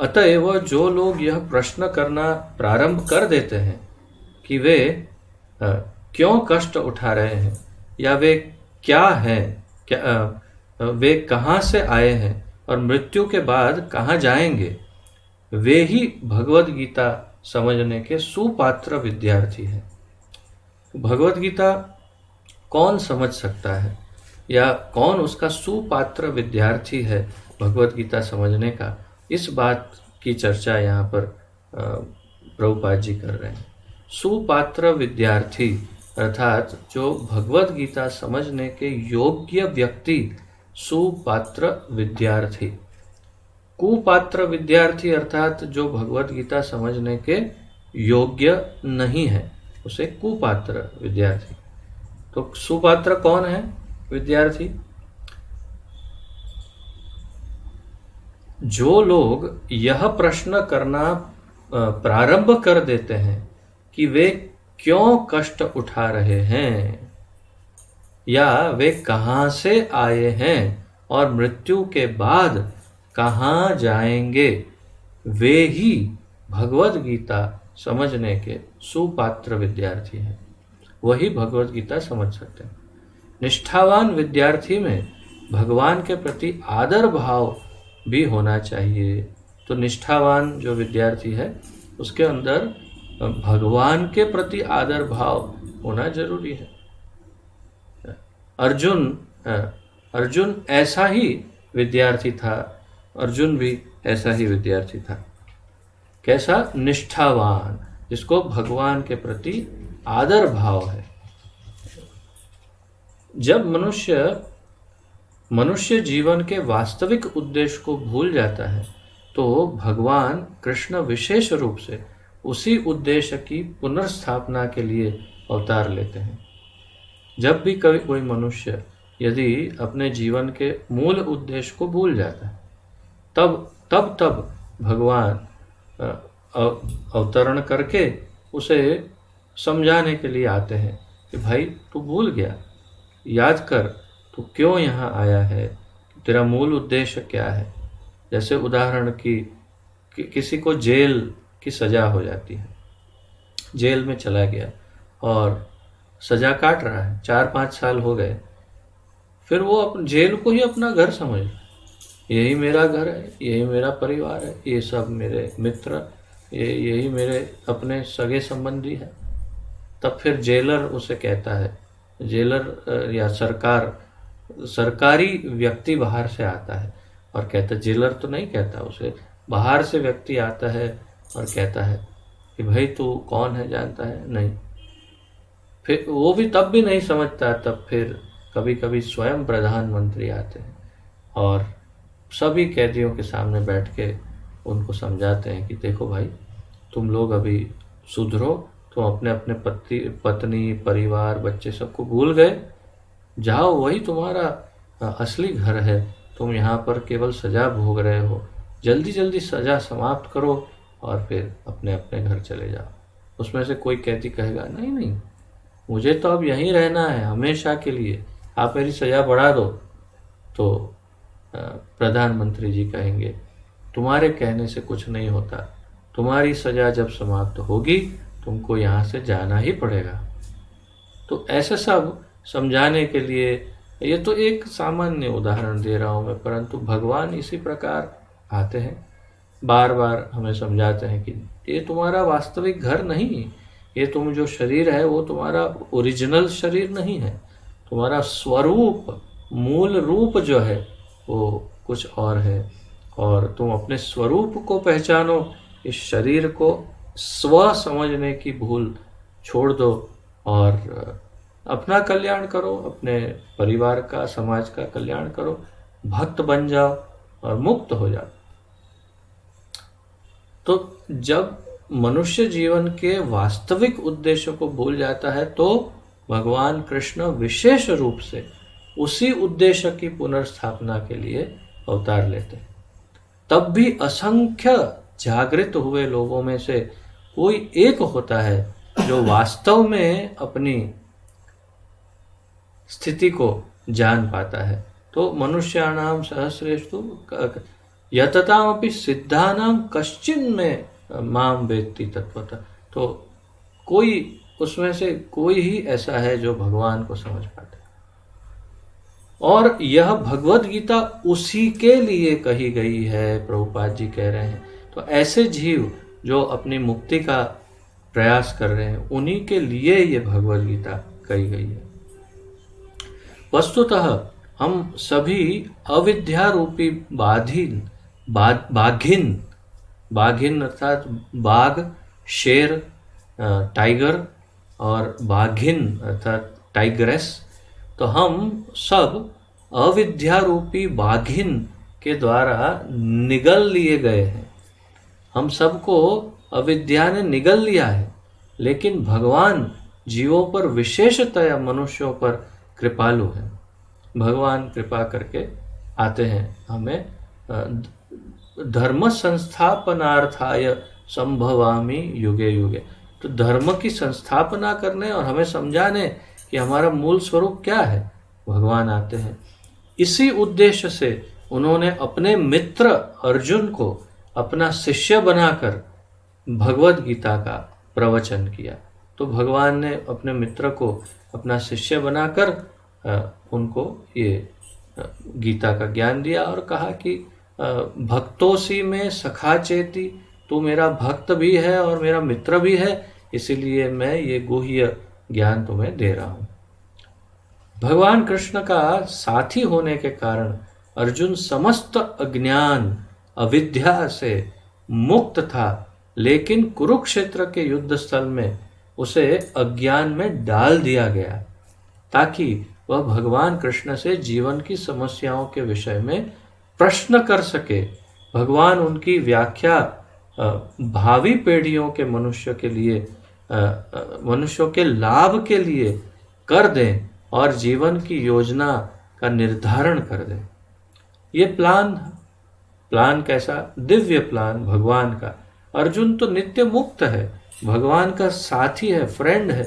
अतएव जो लोग यह प्रश्न करना प्रारंभ कर देते हैं कि वे क्यों कष्ट उठा रहे हैं, या वे क्या हैं, वे कहाँ से आए हैं और मृत्यु के बाद कहाँ जाएंगे, वे ही भगवद गीता समझने के सुपात्र विद्यार्थी हैं। भगवद गीता कौन समझ सकता है, या कौन उसका सुपात्र विद्यार्थी है भगवद गीता समझने का, इस बात की चर्चा यहाँ पर प्रभुपाद जी कर रहे हैं। सुपात्र विद्यार्थी अर्थात जो भगवद गीता समझने के योग्य व्यक्ति, सुपात्र विद्यार्थी। कुपात्र विद्यार्थी अर्थात जो भगवद गीता समझने के योग्य नहीं है, उसे कुपात्र विद्यार्थी। तो सुपात्र कौन है विद्यार्थी? जो लोग यह प्रश्न करना प्रारंभ कर देते हैं कि वे क्यों कष्ट उठा रहे हैं, या वे कहाँ से आए हैं और मृत्यु के बाद कहाँ जाएंगे, वे ही भगवद गीता समझने के सुपात्र विद्यार्थी हैं। वही भगवद गीता समझ सकते हैं। निष्ठावान विद्यार्थी में भगवान के प्रति आदर भाव भी होना चाहिए। तो निष्ठावान जो विद्यार्थी है उसके अंदर भगवान के प्रति आदर भाव होना जरूरी है। अर्जुन ऐसा ही विद्यार्थी था। अर्जुन भी ऐसा ही विद्यार्थी था। कैसा? निष्ठावान, जिसको भगवान के प्रति आदर भाव है। जब मनुष्य जीवन के वास्तविक उद्देश्य को भूल जाता है तो भगवान कृष्ण विशेष रूप से उसी उद्देश्य की पुनर्स्थापना के लिए अवतार लेते हैं। जब भी कभी कोई मनुष्य यदि अपने जीवन के मूल उद्देश्य को भूल जाता है तब भगवान अवतरण करके उसे समझाने के लिए आते हैं कि भाई तू भूल गया, याद कर तू क्यों यहाँ आया है, तेरा मूल उद्देश्य क्या है। जैसे उदाहरण की किसी को जेल की सज़ा हो जाती है, जेल में चला गया और सज़ा काट रहा है, 4-5 साल हो गए, फिर वो जेल को ही अपना घर समझ रहा है, यही मेरा घर है, यही मेरा परिवार है, ये सब मेरे मित्र, यही मेरे अपने सगे संबंधी है। तब फिर जेलर उसे कहता है, जेलर या सरकारी व्यक्ति बाहर से आता है और कहता है, जेलर तो नहीं कहता उसे, बाहर से व्यक्ति आता है और कहता है कि भाई तू कौन है, जानता है? नहीं। फिर वो भी तब भी नहीं समझता, तब फिर कभी कभी स्वयं प्रधानमंत्री आते हैं और सभी कैदियों के सामने बैठ के उनको समझाते हैं कि देखो भाई, तुम लोग अभी सुधरो, तुम अपने अपने पत्नी, परिवार, बच्चे सबको भूल गए, जाओ, वही तुम्हारा असली घर है, तुम यहाँ पर केवल सज़ा भोग रहे हो, जल्दी जल्दी सज़ा समाप्त करो और फिर अपने अपने घर चले जाओ। उसमें से कोई कैदी कहेगा, नहीं नहीं, मुझे तो अब यहीं रहना है हमेशा के लिए, आप मेरी सज़ा बढ़ा दो। तो प्रधानमंत्री जी कहेंगे, तुम्हारे कहने से कुछ नहीं होता, तुम्हारी सज़ा जब समाप्त होगी तुमको यहाँ से जाना ही पड़ेगा। तो ऐसे सब समझाने के लिए, ये तो एक सामान्य उदाहरण दे रहा हूँ मैं, परंतु भगवान इसी प्रकार आते हैं, बार बार हमें समझाते हैं कि ये तुम्हारा वास्तविक घर नहीं, ये तुम जो शरीर है वो तुम्हारा ओरिजिनल शरीर नहीं है, तुम्हारा स्वरूप, मूल रूप जो है वो कुछ और है, और तुम अपने स्वरूप को पहचानो, इस शरीर को स्व समझने की भूल छोड़ दो और अपना कल्याण करो, अपने परिवार का, समाज का कल्याण करो, भक्त बन जाओ और मुक्त हो जाओ। तो जब मनुष्य जीवन के वास्तविक उद्देश्य को भूल जाता है तो भगवान कृष्ण विशेष रूप से उसी उद्देश्य की पुनर्स्थापना के लिए अवतार लेते हैं। तब भी असंख्य जागृत हुए लोगों में से कोई एक होता है जो वास्तव में अपनी स्थिति को जान पाता है। तो मनुष्याणाम सहस्रेषु यततामपि सिद्धानाम कश्चिन में माम वेत्ति तत्वतः। तो कोई उसमें से कोई ही ऐसा है जो भगवान को समझ पाता है, और यह भगवत गीता उसी के लिए कही गई है, प्रभुपाद जी कह रहे हैं। तो ऐसे जीव जो अपनी मुक्ति का प्रयास कर रहे हैं, उन्हीं के लिए ये भगवत गीता कही गई है। वस्तुतः हम सभी अविद्या रूपी बाघिन अर्थात बाघ, शेर, टाइगर, और बाघिन अर्थात टाइग्रेस, तो हम सब अविद्या रूपी बाघिन के द्वारा निगल लिए गए हैं। हम सबको अविद्या ने निगल लिया है, लेकिन भगवान जीवों पर, विशेषतया मनुष्यों पर कृपालु है। भगवान कृपा करके आते हैं, हमें धर्म संस्थापनार्थाय संभवामि युगे युगे। तो धर्म की संस्थापना करने और हमें समझाने कि हमारा मूल स्वरूप क्या है, भगवान आते हैं। इसी उद्देश्य से उन्होंने अपने मित्र अर्जुन को अपना शिष्य बनाकर भगवत गीता का प्रवचन किया। तो भगवान ने अपने मित्र को अपना शिष्य बनाकर उनको ये गीता का ज्ञान दिया और कहा कि भक्तोसी में सखा चेती, तू मेरा भक्त भी है और मेरा मित्र भी है, इसीलिए मैं ये गुह्य ज्ञान तुम्हें दे रहा हूँ। भगवान कृष्ण का साथी होने के कारण अर्जुन समस्त अज्ञान, अविद्या से मुक्त था, लेकिन कुरुक्षेत्र के युद्ध स्थल में उसे अज्ञान में डाल दिया गया ताकि वह भगवान कृष्ण से जीवन की समस्याओं के विषय में प्रश्न कर सके, भगवान उनकी व्याख्या भावी पीढ़ियों के मनुष्य के लिए, मनुष्यों के लाभ के लिए कर दें और जीवन की योजना का निर्धारण कर दें। ये प्लान कैसा? दिव्य प्लान भगवान का। अर्जुन तो नित्य मुक्त है, भगवान का साथी है, फ्रेंड है,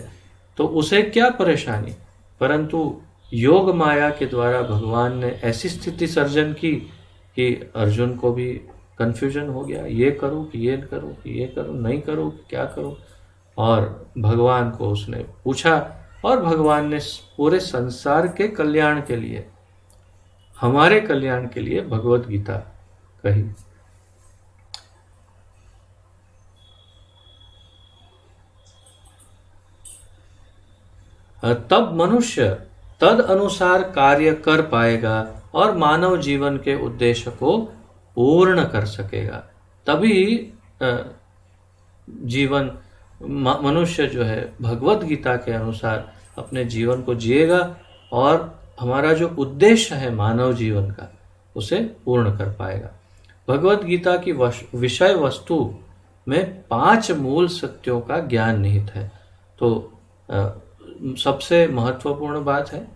तो उसे क्या परेशानी। परंतु योग माया के द्वारा भगवान ने ऐसी स्थिति सर्जन की कि अर्जुन को भी कन्फ्यूजन हो गया, ये करूं कि ये करूं कि ये करूं, नहीं करूं कि क्या करूं। और भगवान को उसने पूछा और भगवान ने पूरे संसार के कल्याण के लिए, हमारे कल्याण के लिए भगवत गीता कही। तब मनुष्य तद अनुसार कार्य कर पाएगा और मानव जीवन के उद्देश्य को पूर्ण कर सकेगा। तभी जीवन मनुष्य जो है भगवत गीता के अनुसार अपने जीवन को जिएगा और हमारा जो उद्देश्य है मानव जीवन का उसे पूर्ण कर पाएगा। भगवत गीता की विषय वस्तु में 5 मूल सत्यों का ज्ञान निहित है। तो सबसे महत्वपूर्ण बात है,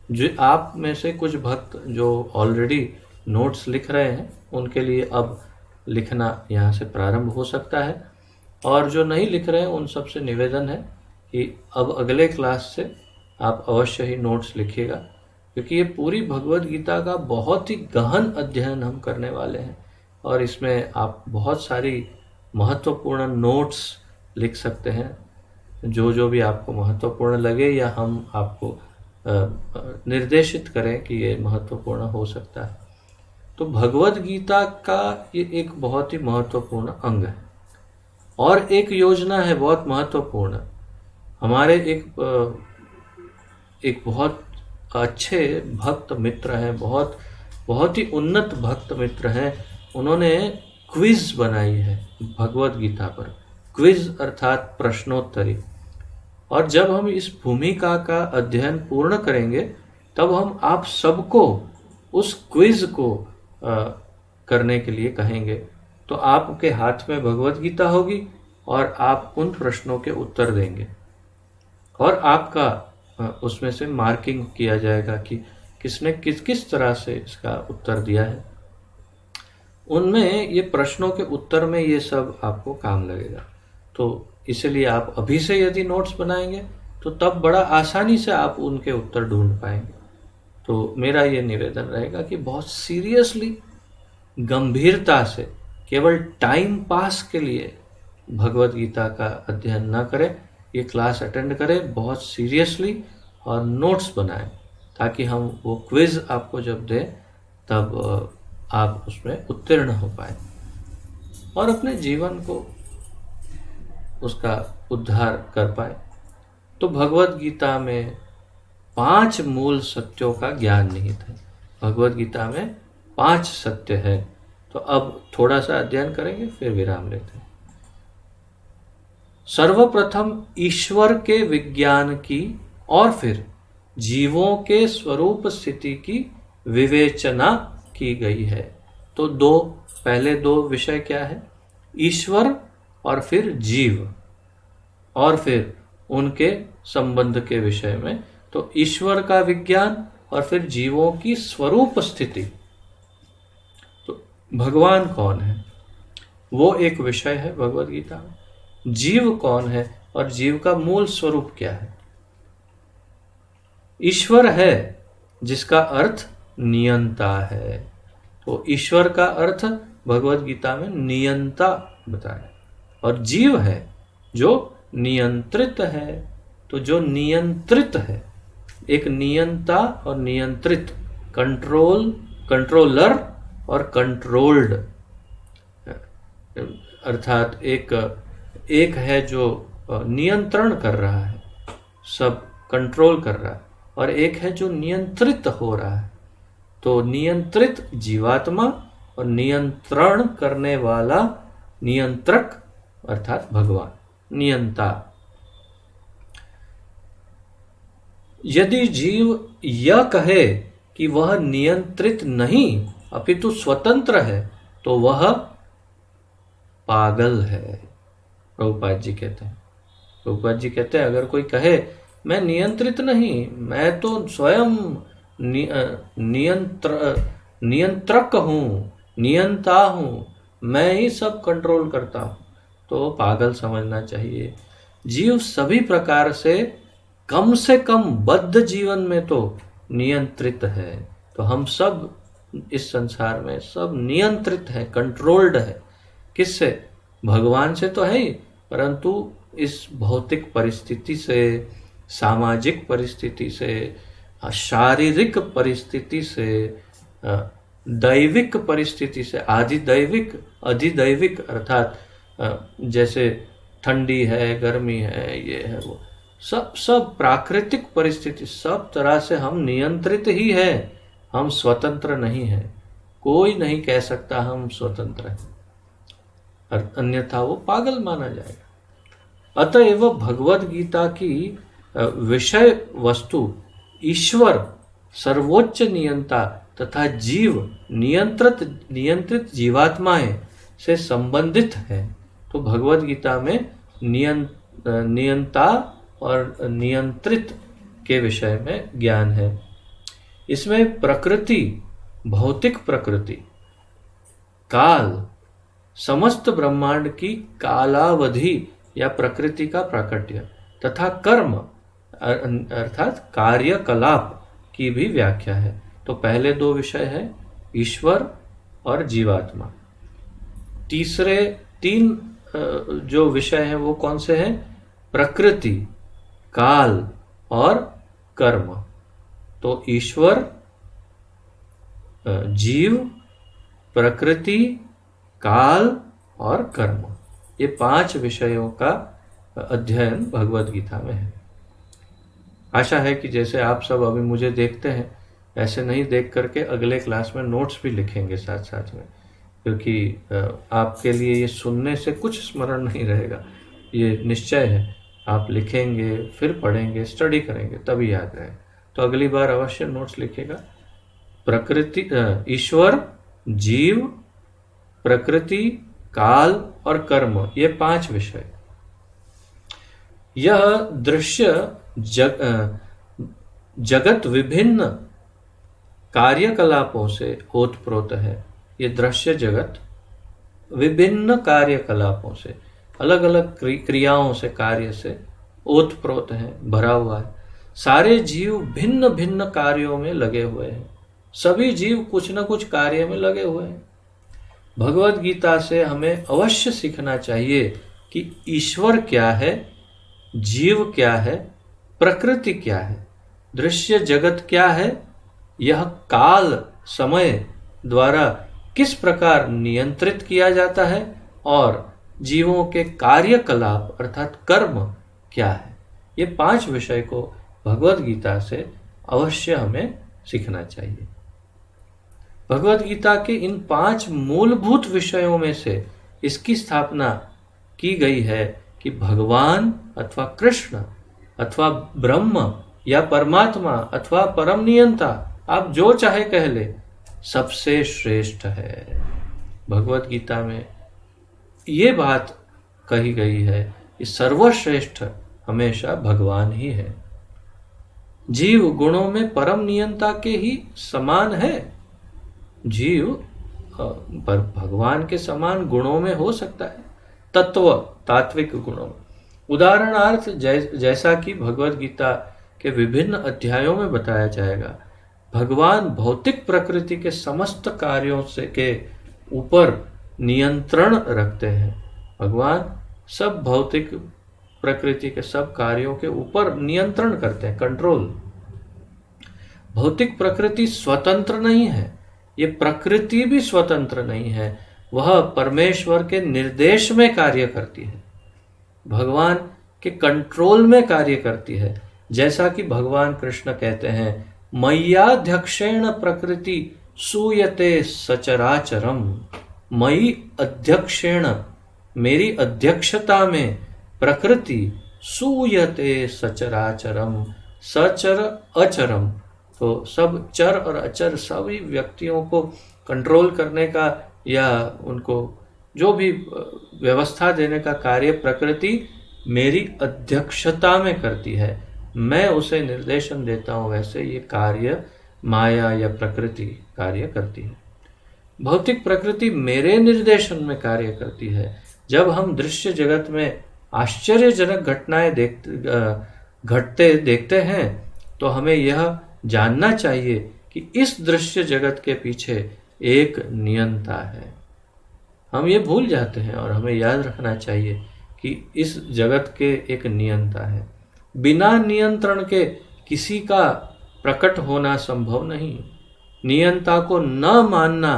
जो आप में से कुछ भक्त जो ऑलरेडी नोट्स लिख रहे हैं उनके लिए अब लिखना यहाँ से प्रारंभ हो सकता है, और जो नहीं लिख रहे हैं उन सबसे निवेदन है कि अब अगले क्लास से आप अवश्य ही नोट्स लिखिएगा, क्योंकि ये पूरी भगवत गीता का बहुत ही गहन अध्ययन हम करने वाले हैं और इसमें आप बहुत सारी महत्वपूर्ण नोट्स लिख सकते हैं, जो भी आपको महत्वपूर्ण लगे या हम आपको निर्देशित करें कि ये महत्वपूर्ण हो सकता है। तो भगवत गीता का ये एक बहुत ही महत्वपूर्ण अंग है और एक योजना है बहुत महत्वपूर्ण। हमारे एक बहुत अच्छे भक्त मित्र हैं, बहुत ही उन्नत भक्त मित्र हैं, उन्होंने क्विज बनाई है भगवत गीता पर। क्विज अर्थात प्रश्नोत्तरी। और जब हम इस भूमिका का अध्ययन पूर्ण करेंगे तब हम आप सबको उस क्विज को करने के लिए कहेंगे। तो आपके हाथ में भगवत गीता होगी और आप उन प्रश्नों के उत्तर देंगे और आपका उसमें से मार्किंग किया जाएगा कि किसने किस तरह से इसका उत्तर दिया है। उनमें ये प्रश्नों के उत्तर में ये सब आपको काम लगेगा। तो इसलिए आप अभी से यदि नोट्स बनाएंगे तो तब बड़ा आसानी से आप उनके उत्तर ढूंढ पाएंगे। तो मेरा ये निवेदन रहेगा कि बहुत सीरियसली, गंभीरता से, केवल टाइम पास के लिए भगवत गीता का अध्ययन न करें, ये क्लास अटेंड करें बहुत सीरियसली और नोट्स बनाएं, ताकि हम वो क्विज आपको जब दें तब आप उसमें उत्तीर्ण हो पाए और अपने जीवन को उसका उद्धार कर पाए। तो भगवत गीता में 5 मूल सत्यों का ज्ञान निहित है। भगवत गीता में 5 सत्य है। तो अब थोड़ा सा अध्ययन करेंगे फिर विराम लेते हैं। सर्वप्रथम ईश्वर के विज्ञान की और फिर जीवों के स्वरूप स्थिति की विवेचना की गई है। तो पहले 2 विषय क्या है? ईश्वर और फिर जीव, और फिर उनके संबंध के विषय में। तो ईश्वर का विज्ञान और फिर जीवों की स्वरूप स्थिति। तो भगवान कौन है वो एक विषय है भगवत गीता में। जीव कौन है और जीव का मूल स्वरूप क्या है? ईश्वर है जिसका अर्थ नियंता है। तो ईश्वर का अर्थ भगवत गीता में नियंता बताया, और जीव है जो नियंत्रित है। तो जो नियंत्रित है, एक नियंता और नियंत्रित, कंट्रोलर और कंट्रोल्ड, अर्थात एक है जो नियंत्रण कर रहा है, सब कंट्रोल कर रहा है, और एक है जो नियंत्रित हो रहा है। तो नियंत्रित जीवात्मा और नियंत्रण करने वाला नियंत्रक अर्थात भगवान, नियंता। यदि जीव यह कहे कि वह नियंत्रित नहीं अपितु स्वतंत्र है तो वह पागल है। प्रभुपाद जी कहते हैं। प्रभुपाद जी कहते हैं अगर कोई कहे मैं नियंत्रित नहीं, मैं तो स्वयं नियंत्रक हूँ, नियंता हूँ, मैं ही सब कंट्रोल करता हूँ, तो पागल समझना चाहिए। जीव सभी प्रकार से कम बद्ध जीवन में तो नियंत्रित है। तो हम सब इस संसार में सब नियंत्रित है, कंट्रोल्ड है। किससे? भगवान से तो है ही, परंतु इस भौतिक परिस्थिति से, सामाजिक परिस्थिति से, शारीरिक परिस्थिति से, दैविक परिस्थिति से, आधिदैविक अधिदैविक अर्थात जैसे ठंडी है, गर्मी है, ये है वो, सब प्राकृतिक परिस्थिति, सब तरह से हम नियंत्रित ही है। हम स्वतंत्र नहीं है। कोई नहीं कह सकता हम स्वतंत्र हैं, अन्यथा वो पागल माना जाएगा। अतएव भगवद गीता की विषय वस्तु ईश्वर सर्वोच्च नियंता तथा जीव नियंत्रित जीवात्माएं से संबंधित है। तो भगवद गीता में नियंता और नियंत्रित के विषय में ज्ञान है। इसमें प्रकृति, भौतिक प्रकृति, काल, समस्त ब्रह्मांड की कालावधि या प्रकृति का प्राकट्य तथा कर्म अर्थात कार्यकलाप की भी व्याख्या है। तो पहले दो विषय है ईश्वर और जीवात्मा। तीसरे तीन जो विषय हैं वो कौन से हैं? प्रकृति, काल और कर्म। तो ईश्वर, जीव, प्रकृति, काल और कर्म, ये 5 विषयों का अध्ययन भगवद गीता में है। आशा है कि जैसे आप सब अभी मुझे देखते हैं, ऐसे नहीं देख करके अगले क्लास में नोट्स भी लिखेंगे साथ साथ में, क्योंकि आपके लिए ये सुनने से कुछ स्मरण नहीं रहेगा, ये निश्चय है। आप लिखेंगे, फिर पढ़ेंगे, स्टडी करेंगे, तभी याद रहेगा। तो अगली बार अवश्य नोट्स लिखेगा। प्रकृति, ईश्वर, जीव, प्रकृति, काल और कर्म, ये 5 विषय। यह दृश्य जगत विभिन्न कार्यकलापों से ओतप्रोत है। ये दृश्य जगत विभिन्न कार्यकलापों से, अलग अलग क्रियाओं से, कार्य से ओतप्रोत है, भरा हुआ है। सारे जीव भिन्न भिन्न कार्यों में लगे हुए हैं। सभी जीव कुछ न कुछ कार्य में लगे हुए हैं। भगवद गीता से हमें अवश्य सीखना चाहिए कि ईश्वर क्या है, जीव क्या है, प्रकृति क्या है, दृश्य जगत क्या है, यह काल समय द्वारा किस प्रकार नियंत्रित किया जाता है और जीवों के कार्यकलाप अर्थात कर्म क्या है। ये 5 विषय को भगवद गीता से अवश्य हमें सीखना चाहिए। भगवद गीता के इन 5 मूलभूत विषयों में से इसकी स्थापना की गई है कि भगवान अथवा कृष्ण अथवा ब्रह्म या परमात्मा अथवा परम नियंता, आप जो चाहे कह ले, सबसे श्रेष्ठ है। भगवद गीता में ये बात कही गई है कि सर्वश्रेष्ठ हमेशा भगवान ही है। जीव गुणों में परम नियंता के ही समान है। जीव पर भगवान के समान गुणों में हो सकता है, तात्विक गुणों में। उदाहरणार्थ जैसा कि भगवद गीता के विभिन्न अध्यायों में बताया जाएगा, भगवान भौतिक प्रकृति के समस्त कार्यों से के ऊपर नियंत्रण रखते हैं। भगवान सब भौतिक प्रकृति के सब कार्यों के ऊपर नियंत्रण करते हैं, कंट्रोल। भौतिक प्रकृति स्वतंत्र नहीं है, ये प्रकृति भी स्वतंत्र नहीं है, वह परमेश्वर के निर्देश में कार्य करती है, भगवान के कंट्रोल में कार्य करती है। जैसा कि भगवान कृष्ण कहते हैं, मय्याध्यक्षेण प्रकृति सूयते सचराचरम। मयि अध्यक्षेण, मेरी अध्यक्षता में प्रकृति सूयते सचराचरम, सचर अचरम, तो सब चर और अचर सभी व्यक्तियों को कंट्रोल करने का या उनको जो भी व्यवस्था देने का कार्य प्रकृति मेरी अध्यक्षता में करती है, मैं उसे निर्देशन देता हूँ, वैसे ये कार्य माया या प्रकृति कार्य करती है। भौतिक प्रकृति मेरे निर्देशन में कार्य करती है। जब हम दृश्य जगत में आश्चर्यजनक घटनाएं घटते देखते हैं तो हमें यह जानना चाहिए कि इस दृश्य जगत के पीछे एक नियंता है। हम ये भूल जाते हैं और हमें याद रखना चाहिए कि इस जगत के एक नियंता है। बिना नियंत्रण के किसी का प्रकट होना संभव नहीं। नियंता को न मानना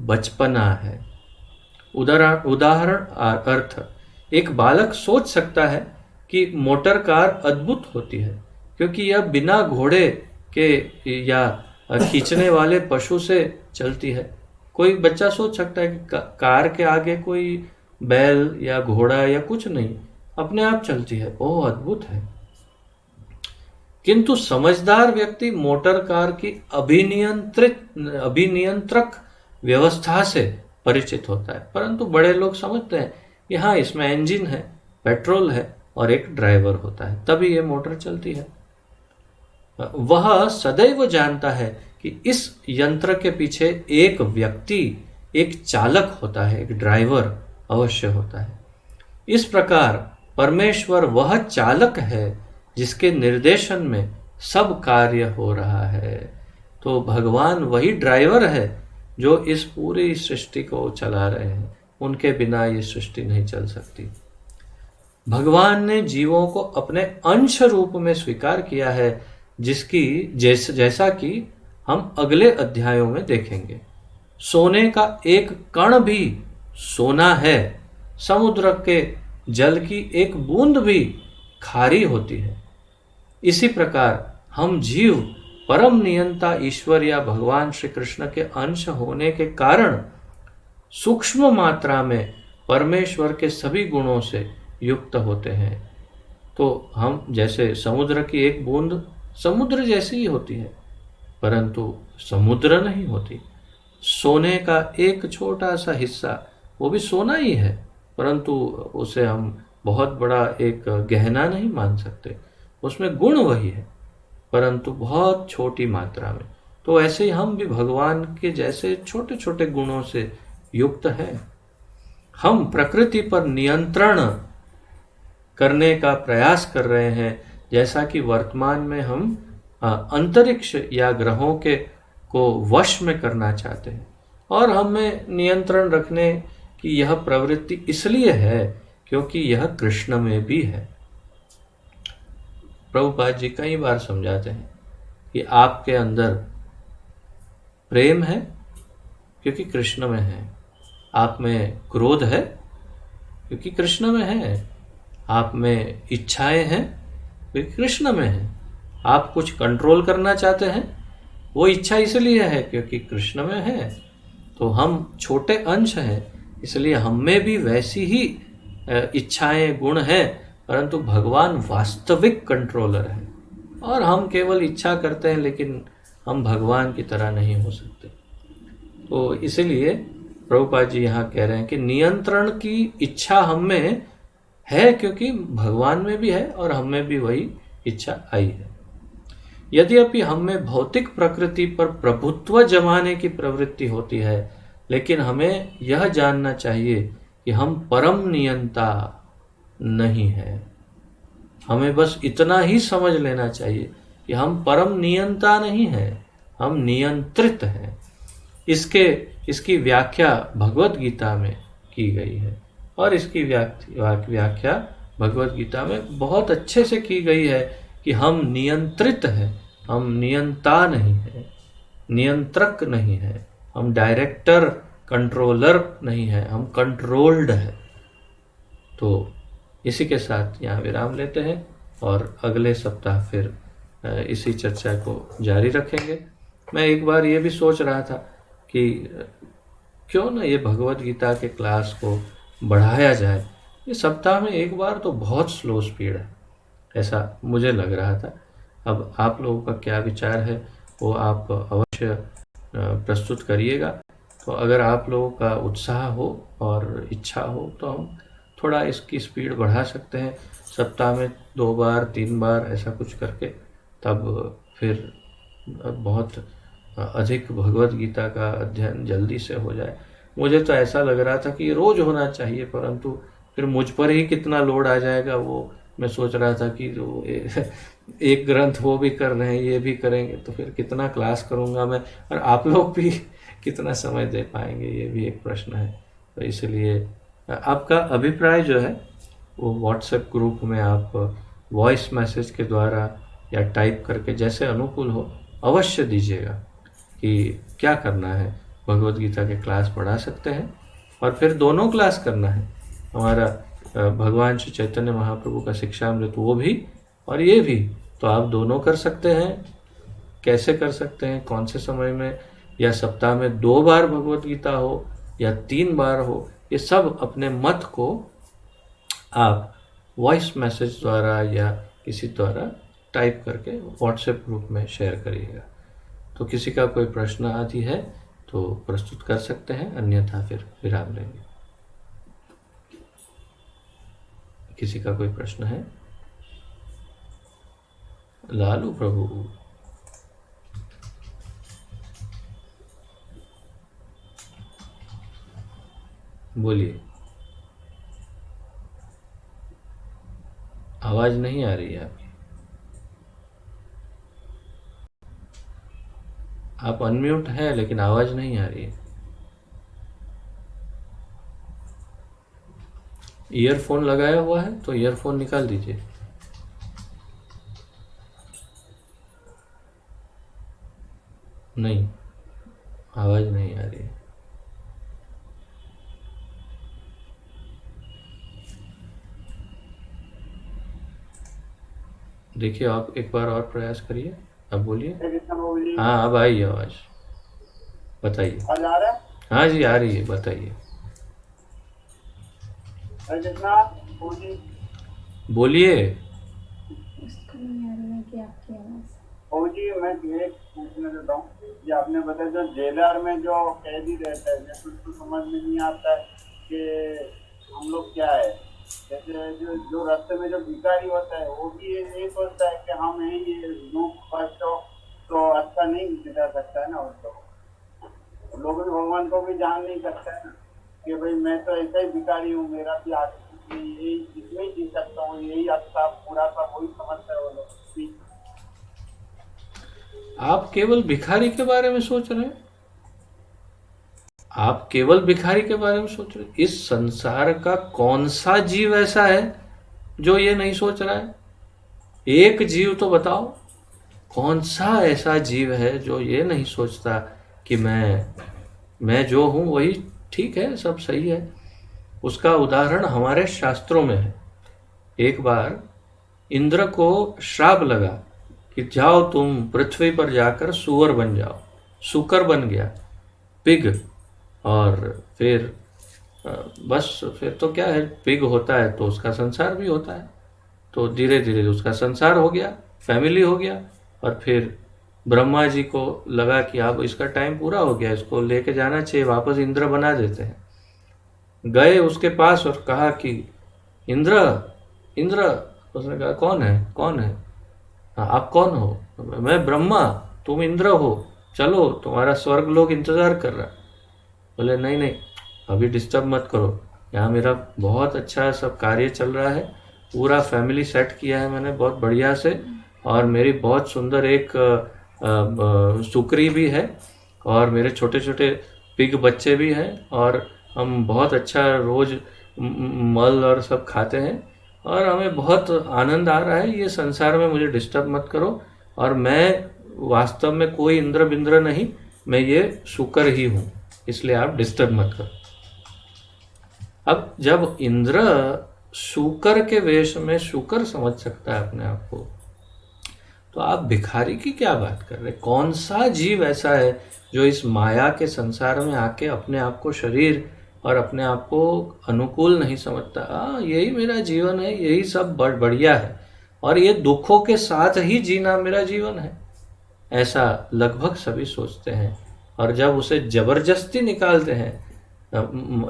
बचपना है। उदाहरण अर्थ, एक बालक सोच सकता है कि मोटर कार अद्भुत होती है क्योंकि यह बिना घोड़े के या खींचने वाले पशु से चलती है। कोई बच्चा सोच सकता है कि कार के आगे कोई बैल या घोड़ा या कुछ नहीं, अपने आप चलती है, ओह अद्भुत है। किंतु समझदार व्यक्ति मोटर कार की अभिनियंत्रक व्यवस्था से परिचित होता है, परंतु बड़े लोग समझते हैं कि हाँ, इसमें इंजन है, पेट्रोल है और एक ड्राइवर होता है, तभी ये मोटर चलती है। वह सदैव जानता है कि इस यंत्र के पीछे एक व्यक्ति, एक चालक होता है, एक ड्राइवर अवश्य होता है। इस प्रकार परमेश्वर वह चालक है जिसके निर्देशन में सब कार्य हो रहा है। तो भगवान वही ड्राइवर है जो इस पूरी सृष्टि को चला रहे हैं। उनके बिना ये सृष्टि नहीं चल सकती। भगवान ने जीवों को अपने अंश रूप में स्वीकार किया है, जैसा कि हम अगले अध्यायों में देखेंगे। सोने का एक कण भी सोना है, समुद्र के जल की एक बूंद भी खारी होती है। इसी प्रकार हम जीव परम नियंता ईश्वर या भगवान श्री कृष्ण के अंश होने के कारण सूक्ष्म मात्रा में परमेश्वर के सभी गुणों से युक्त होते हैं। तो हम जैसे समुद्र की एक बूंद समुद्र जैसी ही होती है, परंतु समुद्र नहीं होती। सोने का एक छोटा सा हिस्सा, वो भी सोना ही है, परंतु उसे हम बहुत बड़ा एक गहना नहीं मान सकते। उसमें गुण वही है, परंतु बहुत छोटी मात्रा में। तो ऐसे ही हम भी भगवान के जैसे छोटे छोटे गुणों से युक्त हैं। हम प्रकृति पर नियंत्रण करने का प्रयास कर रहे हैं, जैसा कि वर्तमान में हम अंतरिक्ष या ग्रहों को वश में करना चाहते हैं। और हमें नियंत्रण रखने की यह प्रवृत्ति इसलिए है क्योंकि यह कृष्ण में भी है। प्रभुपाद जी कई बार समझाते हैं कि आपके अंदर प्रेम है क्योंकि कृष्ण में है, आप में क्रोध है क्योंकि कृष्ण में है, आप में इच्छाएं हैं क्योंकि कृष्ण में है, आप कुछ कंट्रोल करना चाहते हैं, वो इच्छा इसलिए है क्योंकि कृष्ण में है। तो हम छोटे अंश हैं, इसलिए हम में भी वैसी ही इच्छाएं गुण हैं, परंतु भगवान वास्तविक कंट्रोलर है और हम केवल इच्छा करते हैं, लेकिन हम भगवान की तरह नहीं हो सकते। तो इसलिए प्रभुपाद जी यहाँ कह रहे हैं कि नियंत्रण की इच्छा हम में है क्योंकि भगवान में भी है और हम में भी वही इच्छा आई है। यद्यपि हम में भौतिक प्रकृति पर प्रभुत्व जमाने की प्रवृत्ति होती है, लेकिन हमें यह जानना चाहिए कि हम परम नियंता नहीं है। हमें बस इतना ही समझ लेना चाहिए कि हम परम नियंता नहीं है, हम नियंत्रित हैं। इसकी व्याख्या भगवत गीता में की गई है और इसकी व्याख्या भगवत गीता में बहुत अच्छे से की गई है कि हम नियंत्रित हैं, हम नियंता नहीं है, नियंत्रक नहीं है, हम डायरेक्टर कंट्रोलर नहीं है, हम कंट्रोल्ड है। तो इसी के साथ यहाँ विराम लेते हैं और अगले सप्ताह फिर इसी चर्चा को जारी रखेंगे। मैं एक बार ये भी सोच रहा था कि क्यों ना ये भगवत गीता के क्लास को बढ़ाया जाए। ये सप्ताह में एक बार तो बहुत स्लो स्पीड है, ऐसा मुझे लग रहा था। अब आप लोगों का क्या विचार है वो आप अवश्य प्रस्तुत करिएगा। तो अगर आप लोगों का उत्साह हो और इच्छा हो तो हम थोड़ा इसकी स्पीड बढ़ा सकते हैं, सप्ताह में 2 बार 3 बार ऐसा कुछ करके, तब फिर बहुत अधिक भगवत गीता का अध्ययन जल्दी से हो जाए। मुझे तो ऐसा लग रहा था कि ये रोज होना चाहिए, परंतु फिर मुझ पर ही कितना लोड आ जाएगा वो मैं सोच रहा था कि जो एक ग्रंथ वो भी कर रहे हैं, ये भी करेंगे, तो फिर कितना क्लास करूँगा मैं, और आप लोग भी कितना समय दे पाएंगे, ये भी एक प्रश्न है। तो इसलिए आपका अभिप्राय जो है वो व्हाट्सएप ग्रुप में आप वॉइस मैसेज के द्वारा या टाइप करके जैसे अनुकूल हो अवश्य दीजिएगा कि क्या करना है। भगवत गीता के क्लास पढ़ा सकते हैं और फिर दोनों क्लास करना है, हमारा भगवान श्री चैतन्य महाप्रभु का शिक्षामृत वो भी और ये भी, तो आप दोनों कर सकते हैं। कैसे कर सकते हैं, कौन से समय में, या सप्ताह में 2 बार भगवत गीता हो या 3 बार हो, ये सब अपने मत को आप वॉइस मैसेज द्वारा या किसी द्वारा टाइप करके व्हाट्सएप ग्रुप में शेयर करिएगा। तो किसी का कोई प्रश्न आदि है तो प्रस्तुत कर सकते हैं, अन्यथा फिर विराम लेंगे। किसी का कोई प्रश्न है? लालू प्रभु, बोलिए। आवाज नहीं आ रही है आपकी। आप अनम्यूट हैं लेकिन आवाज नहीं आ रही है। ईयरफोन लगाया हुआ है तो ईयरफोन निकाल दीजिए। नहीं, आवाज नहीं आ रही है। देखिए, आप एक बार और प्रयास करिए। अब बोलिए। हाँ, अब आई आवाज, बताइए। हाँ जी, आ रही है, बताइए। बोलिए। उसको नहीं आ रही है कि आपकी आवाज। ओ जी, मैं ये पूछना चाहता हूँ कि आपने बताया जो जेलर में जो कैदी रहता है, जैसे उसको समझ में नहीं आता है कि हम लोग क्या है, जैसे जो जो रास्ते में जो भिखारी होता है वो भी ये सोचता है कि हम हैं, ये दुख कष्ट तो अच्छा नहीं दिखा सकता है ना, उसको लोग भी भगवान को भी जान नहीं सकता है ना कि भाई मैं तो ऐसा ही भिखारी हूँ, मेरा भी आदमी यही इसमें ही जी सकता हूँ, यही अच्छा पूरा सा वही समझता है वो लोग। आप केवल भिखारी के बारे में सोच रहे हैं? आप केवल भिखारी के बारे में सोच रहे हैं? इस संसार का कौन सा जीव ऐसा है जो ये नहीं सोच रहा है? एक जीव तो बताओ, कौन सा ऐसा जीव है जो ये नहीं सोचता कि मैं जो हूं वही ठीक है, सब सही है। उसका उदाहरण हमारे शास्त्रों में है। एक बार इंद्र को श्राप लगा कि जाओ तुम पृथ्वी पर जाकर सुअर बन जाओ। सुकर बन गया, पिग। और फिर बस फिर तो क्या है, पिग होता है तो उसका संसार भी होता है। तो धीरे धीरे उसका संसार हो गया, फैमिली हो गया। और फिर ब्रह्मा जी को लगा कि अब इसका टाइम पूरा हो गया, इसको लेके जाना चाहिए, वापस इंद्र बना देते हैं। गए उसके पास और कहा कि इंद्र इंद्र। उसने कहा कौन है, कौन है? हाँ, आप कौन हो? मैं ब्रह्मा, तुम इंद्र हो, चलो तुम्हारा स्वर्ग लोग इंतजार कर रहा है। बोले नहीं नहीं, अभी डिस्टर्ब मत करो, यहाँ मेरा बहुत अच्छा सब कार्य चल रहा है, पूरा फैमिली सेट किया है मैंने बहुत बढ़िया से, और मेरी बहुत सुंदर एक सुकरी भी है, और मेरे छोटे छोटे पिग बच्चे भी हैं, और हम बहुत अच्छा रोज मल और सब खाते हैं, और हमें बहुत आनंद आ रहा है। ये संसार में मुझे डिस्टर्ब मत करो, और मैं वास्तव में कोई इंद्र बिंद्र नहीं, मैं ये शुकर ही हूँ, इसलिए आप डिस्टर्ब मत करो। अब जब इंद्र शुकर के वेश में शुकर समझ सकता है अपने आप को, तो आप भिखारी की क्या बात कर रहे? कौन सा जीव ऐसा है जो इस माया के संसार में आके अपने आप को शरीर और अपने आप को अनुकूल नहीं समझता? यही मेरा जीवन है, यही सब बढ़िया है, और ये दुखों के साथ ही जीना मेरा जीवन है, ऐसा लगभग सभी सोचते हैं। और जब उसे जबरदस्ती निकालते हैं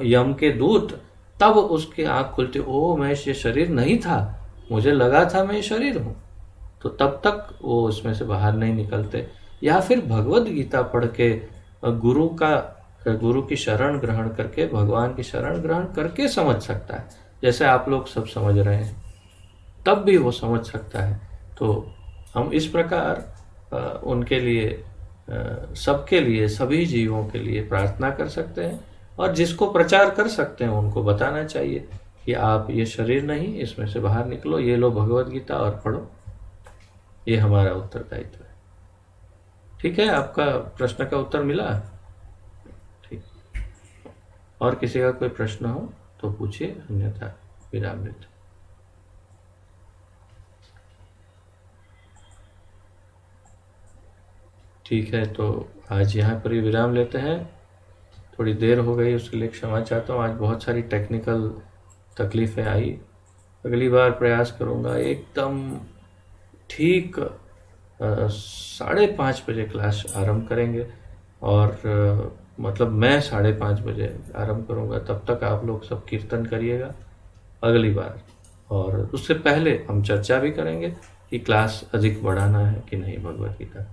यम के दूत, तब उसकी आंख खुलती, ओ मैं ये शरीर नहीं था, मुझे लगा था मैं शरीर हूँ। तो तब तक वो इसमें से बाहर नहीं निकलते। या फिर भगवत गीता पढ़ के गुरु की शरण ग्रहण करके, भगवान की शरण ग्रहण करके समझ सकता है, जैसे आप लोग सब समझ रहे हैं, तब भी वो समझ सकता है। तो हम इस प्रकार उनके लिए, सबके लिए, सभी जीवों के लिए प्रार्थना कर सकते हैं। और जिसको प्रचार कर सकते हैं उनको बताना चाहिए कि आप ये शरीर नहीं, इसमें से बाहर निकलो, ये लो भगवत गीता और पढ़ो। ये हमारा उत्तरदायित्व है। ठीक है, आपका प्रश्न का उत्तर मिला? ठीक। और किसी का कोई प्रश्न हो तो पूछिए, अन्यथा विराम लेते। ठीक है, तो आज यहाँ पर ही विराम लेते हैं। थोड़ी देर हो गई, उसके लिए क्षमा चाहता हूँ। आज बहुत सारी टेक्निकल तकलीफ़ें आई। अगली बार प्रयास करूँगा एकदम ठीक 5:30 बजे क्लास आरंभ करेंगे। और मतलब मैं 5:30 बजे आरंभ करूँगा। तब तक आप लोग सब कीर्तन करिएगा अगली बार। और उससे पहले हम चर्चा भी करेंगे कि क्लास अधिक बढ़ाना है कि नहीं भगवत गीता।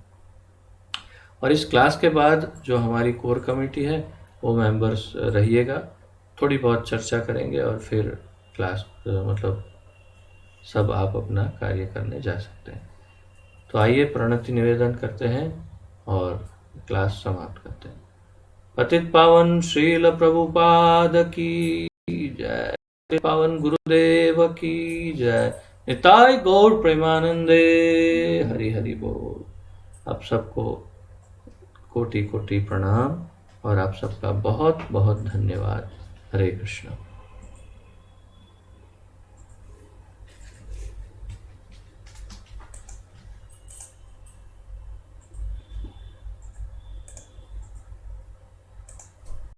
और इस क्लास के बाद जो हमारी कोर कमेटी है वो मेंबर्स रहिएगा, थोड़ी बहुत चर्चा करेंगे और फिर क्लास मतलब सब आप अपना कार्य करने जा सकते हैं। तो आइए प्रणति निवेदन करते हैं और क्लास समाप्त करते हैं। पतित पावन श्रील प्रभुपाद की जय, पतित पावन गुरुदेव की जय, निताय गौर प्रेमानंदे, हरि हरि बोल। आप सबको कोटि कोटि प्रणाम और आप सबका बहुत बहुत धन्यवाद। हरे कृष्ण।